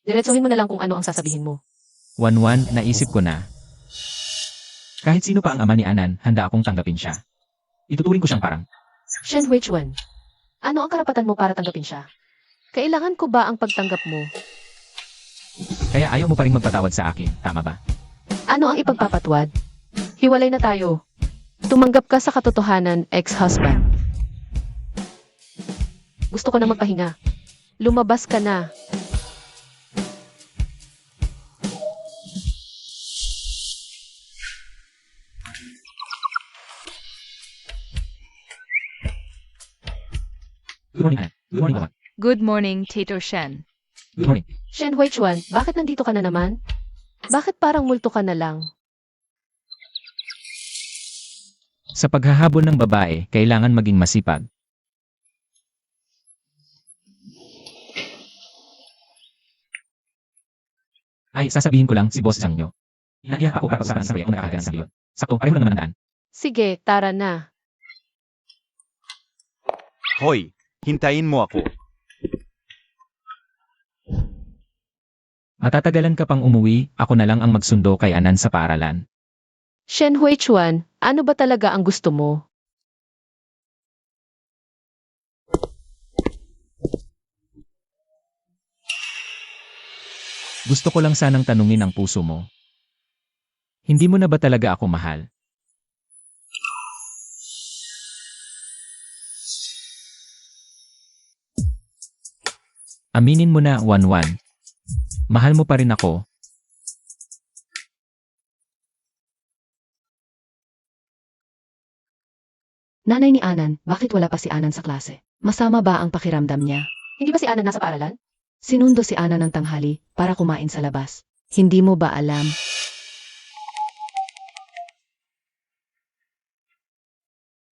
A: Diretsuhin mo na lang kung ano ang sasabihin mo.
B: 1-1, naisip ko na. Kahit sino pa ang ama ni Anan, handa akong tanggapin siya. Ituturing ko siyang parang.
A: Shen Huichuan, ano ang karapatan mo para tanggapin siya? Kailangan ko ba ang pagtanggap mo?
B: Kaya ayaw mo pa rin magpatawad sa akin, tama ba?
A: Ano ang ipagpapatwad? Hiwalay na tayo. Tumanggap ka sa katotohanan, ex-husband. Gusto ko na magpahinga. Lumabas ka na.
B: Good morning, Anan. Good morning, Mama.
E: Good morning, Tito Shen.
B: Good morning.
A: Shen Huichuan, bakit nandito ka na naman? Bakit parang multo ka na lang?
B: Sa paghahabol ng babae, kailangan maging masipag. Ay, sasabihin ko lang si Boss Zhang nyo. Inahiya ako para sa sabay ako nakakagan sa ngayon. Sakto, pareho lang naman ang daan.
A: Sige, tara na.
C: Hoy, hintayin mo ako.
B: Matatagalan ka pang umuwi, ako na lang ang magsundo kay Anan sa paaralan.
A: Shen Huichuan, ano ba talaga ang gusto mo?
B: Gusto ko lang sanang tanungin ang puso mo. Hindi mo na ba talaga ako mahal? Aminin mo na, 1-1. Mahal mo pa rin ako.
D: Nanay ni Anan, bakit wala pa si Anan sa klase? Masama ba ang pakiramdam niya?
A: Hindi ba si Ana nasa paaralan?
D: Sinundo si Anan ng tanghali para kumain sa labas. Hindi mo ba alam?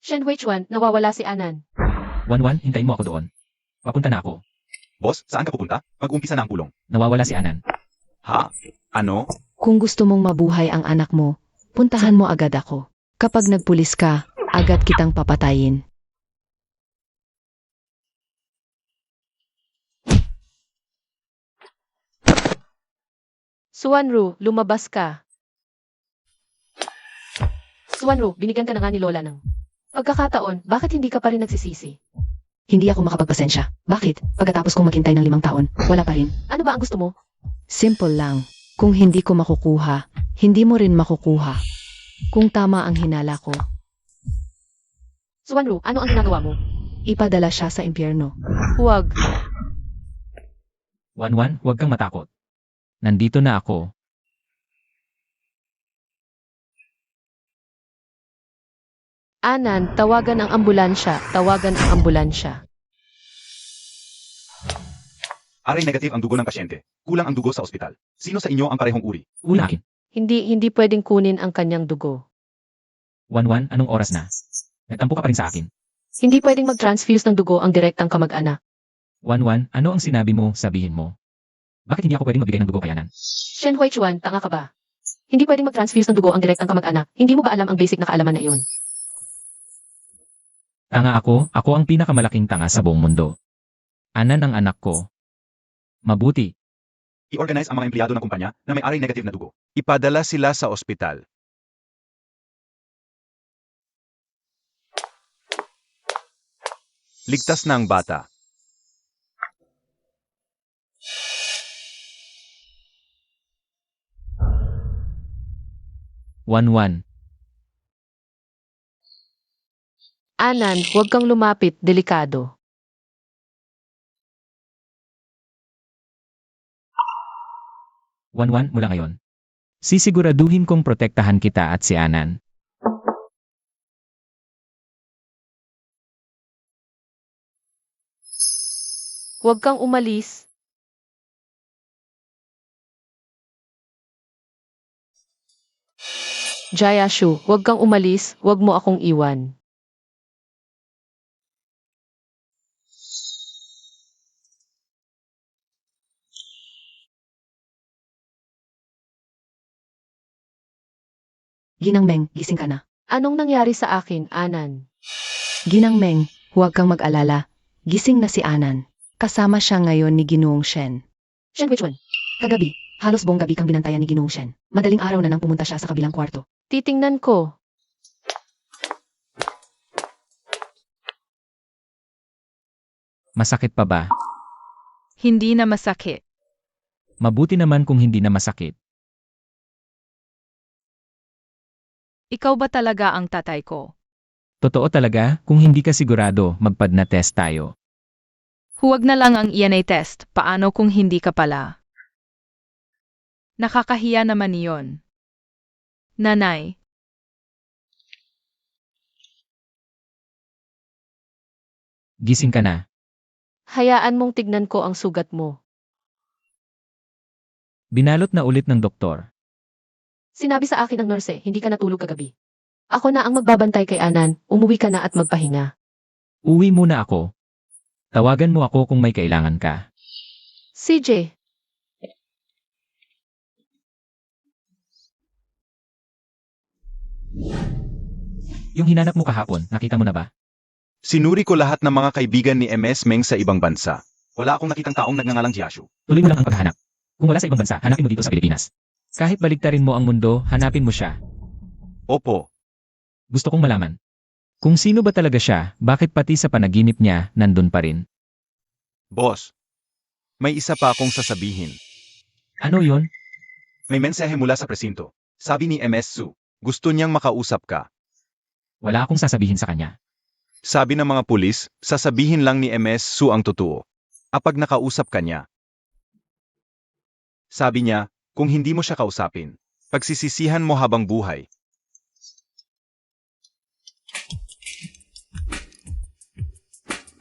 A: Shen Huichuan, nawawala si Anan.
B: 1-1, hintayin mo ako doon. Papunta na ako.
C: Boss, saan ka pupunta? Mag-umpisa na ang pulong.
B: Nawawala si Anan.
C: Ha? Ano?
D: Kung gusto mong mabuhay ang anak mo, puntahan mo agad ako. Kapag nagpulis ka, agad kitang papatayin.
A: Suanru, lumabas ka. Suanru, binigyan ka na nga ni Lola ng pagkakataon, bakit hindi ka pa rin nagsisisi?
D: Hindi ako makapagpasensya. Bakit? Pagkatapos kong maghintay ng 5 taon, wala pa rin.
A: Ano ba ang gusto mo?
D: Simple lang. Kung hindi ko makukuha, hindi mo rin makukuha. Kung tama ang hinala ko,
A: Suanru, ano ang ginagawa mo?
D: ipadala siya sa impyerno.
A: Huwag.
B: 1-1, huwag kang matakot. Nandito na ako.
A: Anan, tawagan ang ambulansya. Tawagan ang ambulansya.
C: Aray negative ang dugo ng pasyente. Kulang ang dugo sa ospital. Sino sa inyo ang parehong uri?
B: Una akin.
A: Hindi pwedeng kunin ang kanyang dugo.
B: 1-1, anong oras na? Nagtampo ka pa rin sa akin.
A: Hindi pwedeng mag-transfuse ng dugo ang direktang kamag-anak.
B: 1-1, ano ang sinabi mo, sabihin mo? Bakit hindi ako pwedeng magbigay ng dugo kay Anan?
A: Shen Huichuan, tanga ka ba? Hindi pwedeng mag-transfuse ng dugo ang direktang kamag-anak. Hindi mo ba alam ang basic na kaalaman na iyon?
B: Tanga ako ang pinakamalaking tanga sa buong mundo. Anan ang anak ko. Mabuti.
C: I-organize ang mga empleyado ng kumpanya na may aray negative na dugo. Ipadala sila sa ospital. Ligtas na ang bata.
B: One.
A: Anan, huwag kang lumapit, delikado.
B: One mula ngayon. Sisiguraduhin kong protektahan kita at si Anan.
A: Huwag kang umalis. Jayashu, huwag kang umalis, huwag mo akong iwan.
D: Ginang Meng, gising ka na.
A: Anong nangyari sa akin, Anan?
D: Ginang Meng, huwag kang mag-alala. Gising na si Anan. Kasama siya ngayon ni Ginoong Shen.
A: Shen, which one?
D: Kagabi, halos buong gabi kang binantayan ni Ginoong Shen. Madaling araw na nang pumunta siya sa kabilang kwarto.
A: Titingnan ko.
B: Masakit pa ba?
E: Hindi na masakit.
B: Mabuti naman kung hindi na masakit.
E: Ikaw ba talaga ang tatay ko?
B: Totoo talaga, kung hindi ka sigurado, magpadna test tayo.
E: Huwag na lang ang ENA test, paano kung hindi ka pala? Nakakahiya naman iyon. Nanay,
B: Gising ka na.
A: Hayaan mong tignan ko ang sugat mo.
B: Binalot na ulit ng doktor.
A: Sinabi sa akin ng nurse, hindi ka natulog kagabi. Ako na ang magbabantay kay Anan, umuwi ka na at magpahinga.
B: Uwi muna ako. Tawagan mo ako kung may kailangan ka.
A: CJ,
B: Yung hinanap mo kahapon, nakita mo na ba?
C: Sinuri ko lahat ng mga kaibigan ni MS Meng sa ibang bansa. Wala akong nakitang taong nagngangalang Jiashu.
B: Tuloy mo lang ang paghahanap. Kung wala sa ibang bansa, hanapin mo dito sa Pilipinas. Kahit baliktarin mo ang mundo, hanapin mo siya.
C: Opo,
B: Gusto kong malaman. Kung sino ba talaga siya, bakit pati sa panaginip niya, nandun pa rin?
C: boss. May isa pa akong sasabihin.
B: Ano yon?
C: May mensahe mula sa presinto. Sabi ni MS Su, gusto niyang makausap ka.
B: Wala akong sasabihin sa kanya.
C: Sabi ng mga pulis, sasabihin lang ni MS Su ang totoo. Kapag nakausap ka niya. Sabi niya, kung hindi mo siya kausapin, pagsisisihan mo habang buhay.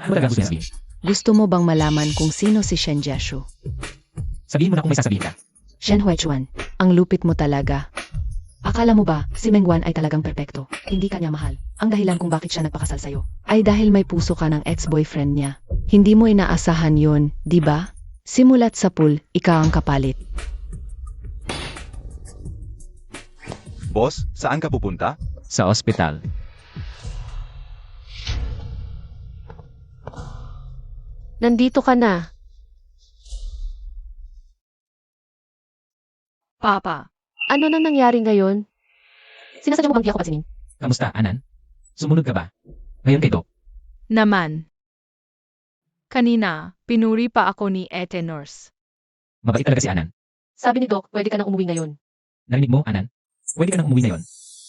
B: Ano talaga gusto niya sabihin?
D: Gusto mo bang malaman kung sino si Shen Jiashu?
B: Sabihin mo na kung may sasabihin ka.
D: Shen Huichuan, ang lupit mo talaga. Akala mo ba, si Mengwan ay talagang perpekto? Hindi ka niya mahal. Ang dahilan kung bakit siya nagpakasal sa'yo, ay dahil may puso ka ng ex-boyfriend niya. Hindi mo inaasahan yon, di ba? Simulat sa pool, ikaw ang kapalit.
C: Boss, saan ka pupunta?
B: Sa ospital.
A: nandito ka na.
E: Papa,
A: Ano na nangyari ngayon? Sinasadya mo bang di ako pansinin?
B: Kamusta, Anan? Sumunod ka ba? Ngayon kay Doc.
E: naman. Kanina, pinuri pa ako ni Ete Nurse.
B: Mabait talaga si Anan.
A: Sabi ni Doc, pwede ka nang umuwi ngayon.
B: Narinig mo, Anan? Pwede ka nang umuwi ngayon.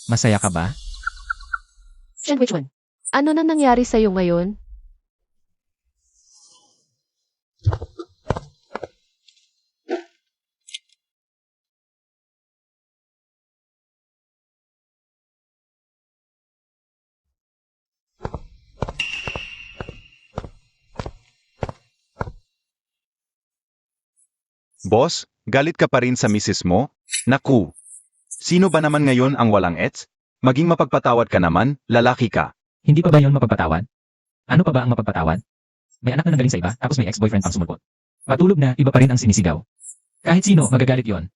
B: Masaya ka ba?
A: Shen, which one? Ano na nangyari sa'yo ngayon?
C: Boss, galit ka pa rin sa misis mo? Naku! Sino ba naman ngayon ang walang ets? Maging mapagpatawad ka naman, lalaki ka.
B: Hindi pa ba yon mapagpatawad? Ano pa ba ang mapagpatawad? May anak na nanggaling sa iba, tapos may ex-boyfriend pang sumulpot. Patulog na, iba pa rin ang sinisigaw. Kahit sino, magagalit yon.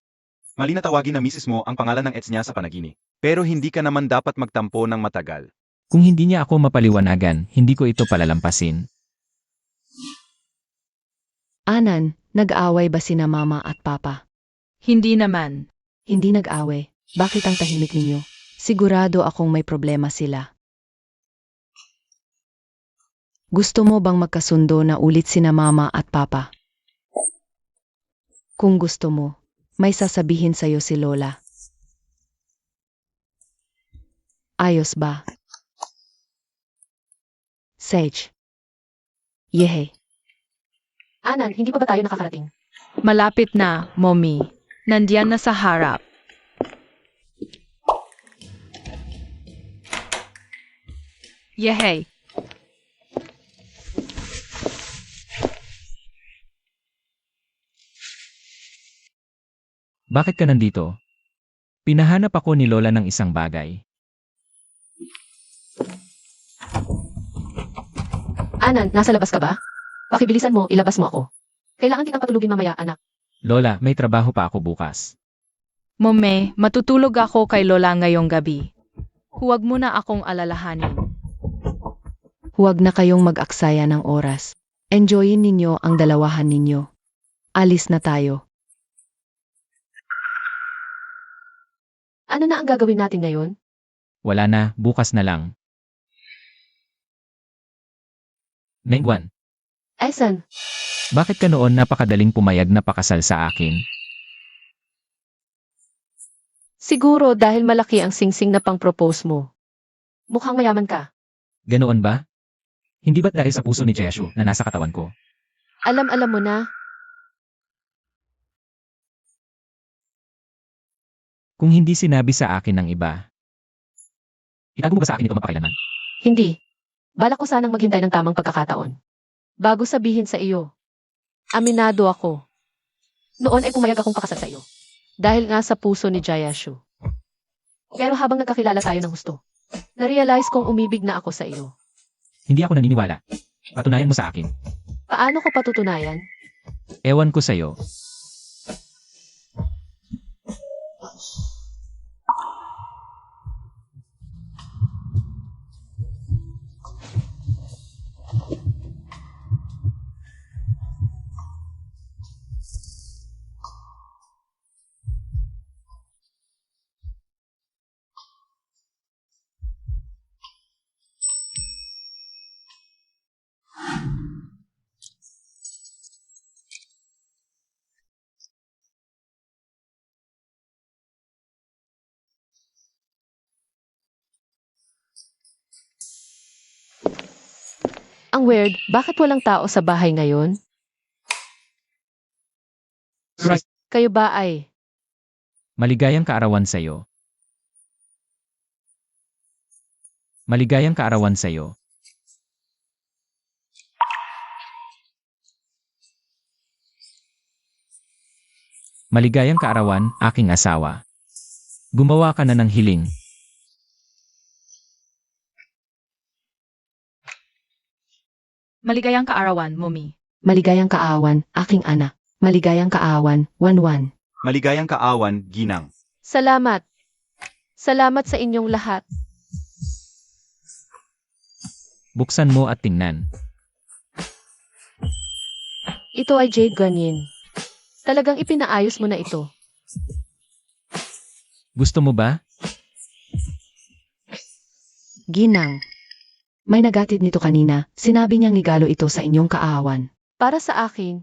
C: Mali na tawagin na misis mo ang pangalan ng ets niya sa panagini. Pero hindi ka naman dapat magtampo ng matagal.
B: Kung hindi niya ako mapaliwanagan, hindi ko ito palalampasin.
D: Anan, Nag-away ba sina mama at papa?
E: Hindi naman.
D: Hindi nag-away. Bakit ang tahimik ninyo? Sigurado akong may problema sila. Gusto mo bang magkasundo na ulit sina mama at papa? Kung gusto mo, may sasabihin sa'yo si Lola. Ayos ba? Sage. Yehe.
A: Anan, hindi pa ba tayo nakakarating?
E: Malapit na, Mommy. Nandiyan na sa harap. Yehey!
B: Bakit ka nandito? Pinahanap ako ni Lola ng isang bagay.
A: Anan, nasa labas ka ba? Pakibilisan mo, ilabas mo ako. Kailangan kitang patulugin mamaya, anak.
B: Lola, may trabaho pa ako bukas.
E: Mome, matutulog ako kay Lola ngayong gabi. Huwag mo na akong alalahanin.
D: Huwag na kayong mag-aksaya ng oras. Enjoyin ninyo ang dalawahan ninyo. Alis na tayo.
A: Ano na ang gagawin natin ngayon?
B: Wala na, bukas na lang. Mengwan,
A: Esan,
B: bakit ka noon napakadaling pumayag na pakasal sa akin?
A: siguro dahil malaki ang singsing na pang-propose mo. Mukhang mayaman ka.
B: Ganoon ba? Hindi ba't dahil sa puso ni Jeshu na nasa katawan ko?
A: Alam mo na,
B: Kung hindi sinabi sa akin ng iba. Itago mo ba sa akin ito mapakailanman?
A: hindi. Balak ko sanang maghintay ng tamang pagkakataon. Bago sabihin sa iyo. Aminado ako. Noon ay pumayag akong pakasal sa iyo. Dahil nga sa puso ni Jayashu. Pero habang nagkakilala tayo ng husto, na-realize kong umibig na ako sa iyo.
B: Hindi ako naniniwala. Patunayan mo sa akin.
A: Paano ko patutunayan?
B: Ewan ko sa'yo.
A: Ang weird, bakit walang tao sa bahay ngayon?
B: Right.
A: Kayo ba ay?
B: Maligayang kaarawan sa'yo. Maligayang kaarawan sa'yo. Maligayang kaarawan, aking asawa. Gumawa ka na ng hiling.
E: Maligayang kaarawan, Mommy.
D: Maligayang kaawan, aking anak. Maligayang kaawan, Wanwan.
C: Maligayang kaawan, ginang.
A: Salamat. Salamat sa inyong lahat.
B: Buksan mo at tingnan.
A: Ito ay Jade Guanyin. Talagang ipinaayos mo na ito.
B: Gusto mo ba?
D: Ginang. May nagatid nito kanina. Sinabi niyang regalo ito sa inyong kaawan.
A: Para sa akin,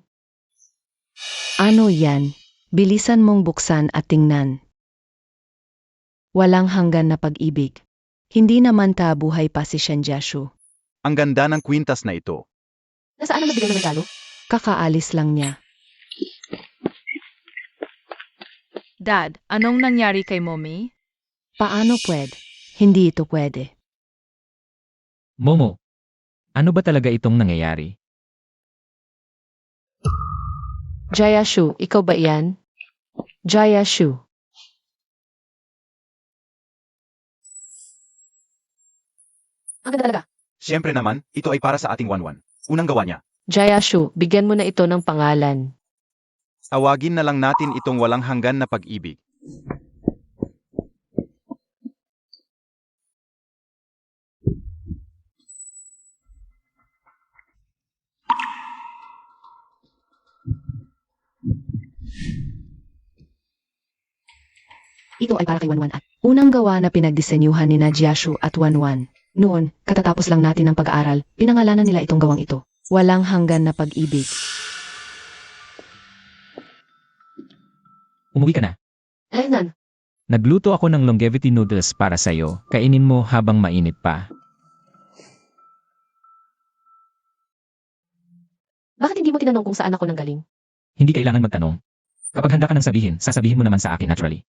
D: Ano yan? Bilisan mong buksan at tingnan. Walang hanggan na pag-ibig. Hindi naman buhay pa si Shenjashu.
C: Ang ganda ng kwintas na ito.
A: nasaan ang nagbigay ng regalo?
D: Kakaalis lang niya.
E: Dad, anong nangyari kay Mommy?
D: Paano pwede? Hindi ito pwede.
B: Momo. Ano ba talaga itong nangyayari?
A: Jayashu, ikaw ba iyan? Jayashu. Ang ganda talaga.
C: Siyempre naman, ito ay para sa ating Wanwan. Unang gawa niya.
A: Jayashu, bigyan mo na ito ng pangalan.
C: Tawagin na lang natin itong walang hanggan na pag-ibig.
D: Ito ay para kay Wanwan at unang gawa na pinagdisenyuhan ni Jiashu at Wanwan. Noon, katatapos lang natin ng pag-aaral, pinangalanan nila itong gawang ito. Walang hanggan na pag-ibig.
B: Umuwi ka na.
A: Nan,
B: Nagluto ako ng longevity noodles para sa'yo. Kainin mo habang mainit pa.
A: bakit hindi mo tinanong kung saan ako nanggaling?
B: Hindi kailangan magtanong. Kapag handa ka nang sabihin, sasabihin mo naman sa akin naturally.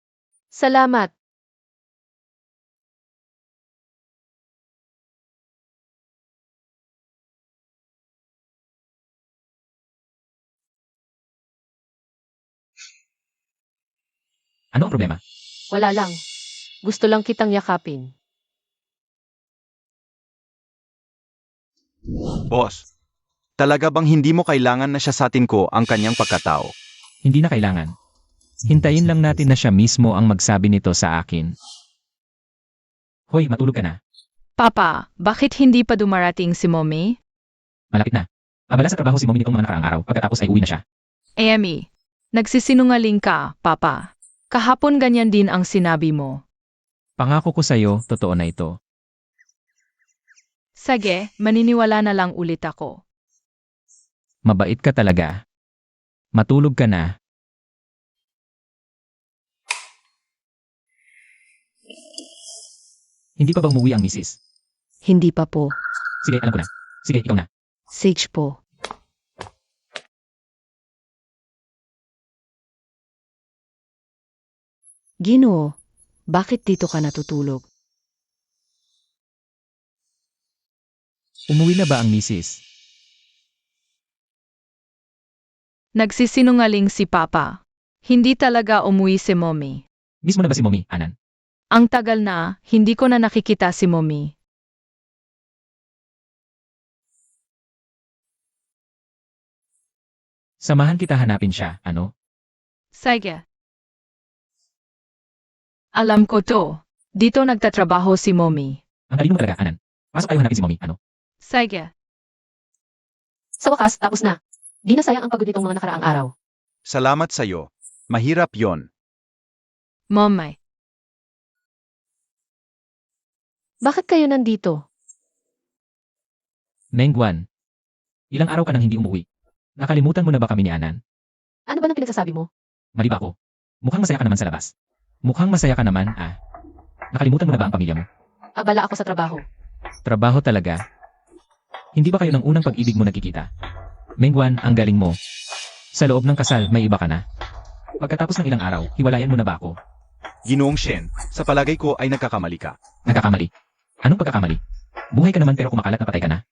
A: Salamat.
B: Ano ang problema?
A: Wala lang. Gusto lang kitang yakapin.
C: Boss, talaga bang hindi mo kailangan na siya satin ko ang kanyang pagkatao?
B: Hindi na kailangan. Hintayin lang natin na siya mismo ang magsabi nito sa akin. Hoy, matulog ka na.
E: Papa, bakit hindi pa dumarating si Mommy?
B: Malapit na. Abala sa trabaho si Mommy nitong mga nakaraang araw. Pagkatapos ay uwi na siya.
E: Amy, nagsisinungaling ka, Papa. Kahapon ganyan din ang sinabi mo.
B: Pangako ko sa'yo, totoo na ito.
E: Sige, maniniwala na lang ulit ako.
B: Mabait ka talaga. Matulog ka na. Hindi pa ba umuwi ang misis?
D: Hindi pa po.
B: Sige, alam ko na. Sige, ikaw na.
D: Sage po. Ginoo, bakit dito ka natutulog?
B: Umuwi na ba ang misis?
E: Nagsisinungaling si Papa. Hindi talaga umuwi si Mommy.
B: Mismo na ba si Mommy, Anan?
E: Ang tagal na, hindi ko na nakikita si Mommy.
B: Samahan kita hanapin siya, ano?
E: Sige. Alam ko to. Dito nagtatrabaho si Mommy.
B: Ang talino mo talaga, Anan. Pasok tayo hanapin si Mommy, ano?
E: Sige.
A: Sa wakas, tapos na. Di na sayang ang pagod nitong mga nakaraang araw.
C: Salamat sa'yo. Mahirap yon.
E: Mommy.
A: Bakit kayo nandito?
B: Mengguan. Ilang araw ka nang hindi umuwi. Nakalimutan mo na ba kami ni Anan?
A: Ano ba nang pinagsasabi mo?
B: Mali ba ako? Mukhang masaya ka naman sa labas. Mukhang masaya ka naman, Nakalimutan mo na ba ang pamilya mo?
A: Abala ako sa trabaho.
B: Trabaho talaga. Hindi ba kayo ng unang pag-ibig mo nakikita? Mengguan, ang galing mo. Sa loob ng kasal, may iba ka na. Pagkatapos ng ilang araw, hiwalayan mo na ba ako?
C: Ginoong Shen, sa palagay ko ay nagkakamali ka.
B: Nagkakamali. Anong pagkakamali? Buhay ka naman pero kumakalat na patay ka na.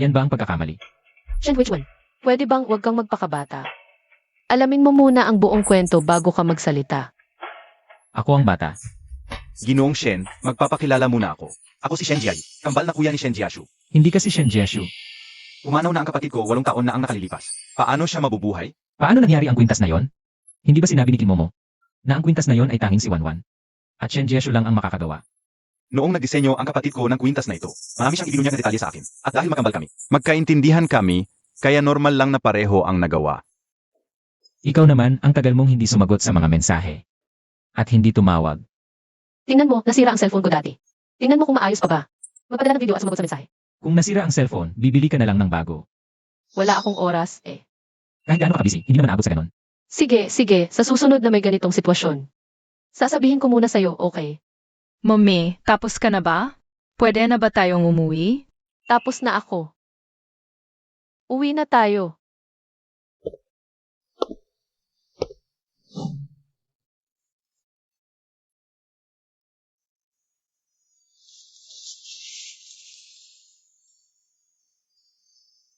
B: Yan ba ang pagkakamali?
A: Shen Huichuan, pwede bang huwag kang magpakabata? Alamin mo muna ang buong kwento bago ka magsalita.
B: Ako ang bata.
C: Ginoong Shen, magpapakilala muna ako. Ako si Shen Jiai, kambal na kuya ni Shen Jiashu.
B: Hindi kasi Shen Jieshu.
C: Umanaw na ang kapatid ko 8 taon na ang nakalilipas. Paano siya mabubuhay?
B: Paano nangyari ang kwintas na yon? Hindi ba sinabi ni Kimomo na ang kwintas na yon ay tanging si Wanwan? At Shen Jieshu lang ang makakagawa.
C: Noong nagdisenyo ang kapatid ko ng kwintas na ito, marami siyang ibinunyag na detalye sa akin. At dahil magkambal kami, magkaintindihan kami, kaya normal lang na pareho ang nagawa.
B: Ikaw naman, ang tagal mong hindi sumagot sa mga mensahe. At hindi tumawag.
A: Tingnan mo, nasira ang cellphone ko dati. Tingnan mo kung maayos pa ba. Magpadala ng video at sumagot sa mensahe.
B: Kung nasira ang cellphone, bibili ka na lang ng bago.
A: Wala akong oras, eh.
B: Kahit gaano ka busy, hindi naman aabot sa ganun.
A: Sige, sa susunod na may ganitong sitwasyon. Sasabihin ko muna sa'yo, okay?
E: Mommy, tapos ka na ba? Pwede na ba tayong umuwi?
A: Tapos na ako. Uwi na tayo.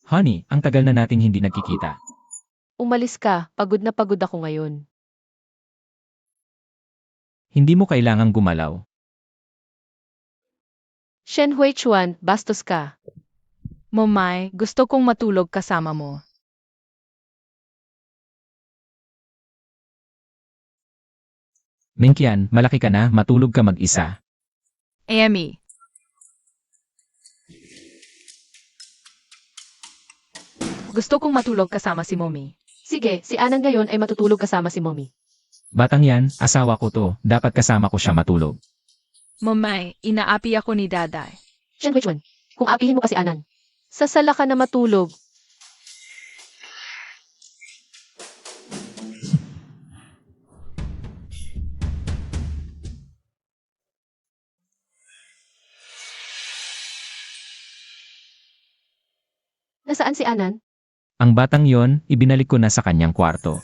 B: Honey, ang tagal na nating hindi nagkikita.
A: Umalis ka, pagod na pagod ako ngayon.
B: Hindi mo kailangang gumalaw.
A: Shen Huichuan, bastos ka.
E: Momay, gusto kong matulog kasama mo.
B: Mengqian, malaki ka na, matulog ka mag-isa.
E: Amy. Gusto kong matulog kasama si Mommy.
A: Sige, si Anan ngayon ay matutulog kasama si Mommy.
B: Batang yan, asawa ko to, dapat kasama ko siya matulog.
E: Mamay, inaapi ako ni Daday.
A: Shen Huichuan, kung apihin mo kasi Anan, sa sala ka na matulog. Nasaan si Anan?
B: Ang batang yon, ibinalik ko na sa kanyang kwarto.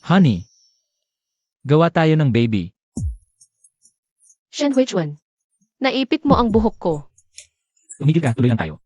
B: Honey, gawa tayo ng baby.
A: Shen Huichuan, naipit mo ang buhok ko.
B: Tumigil ka, tuloy lang tayo.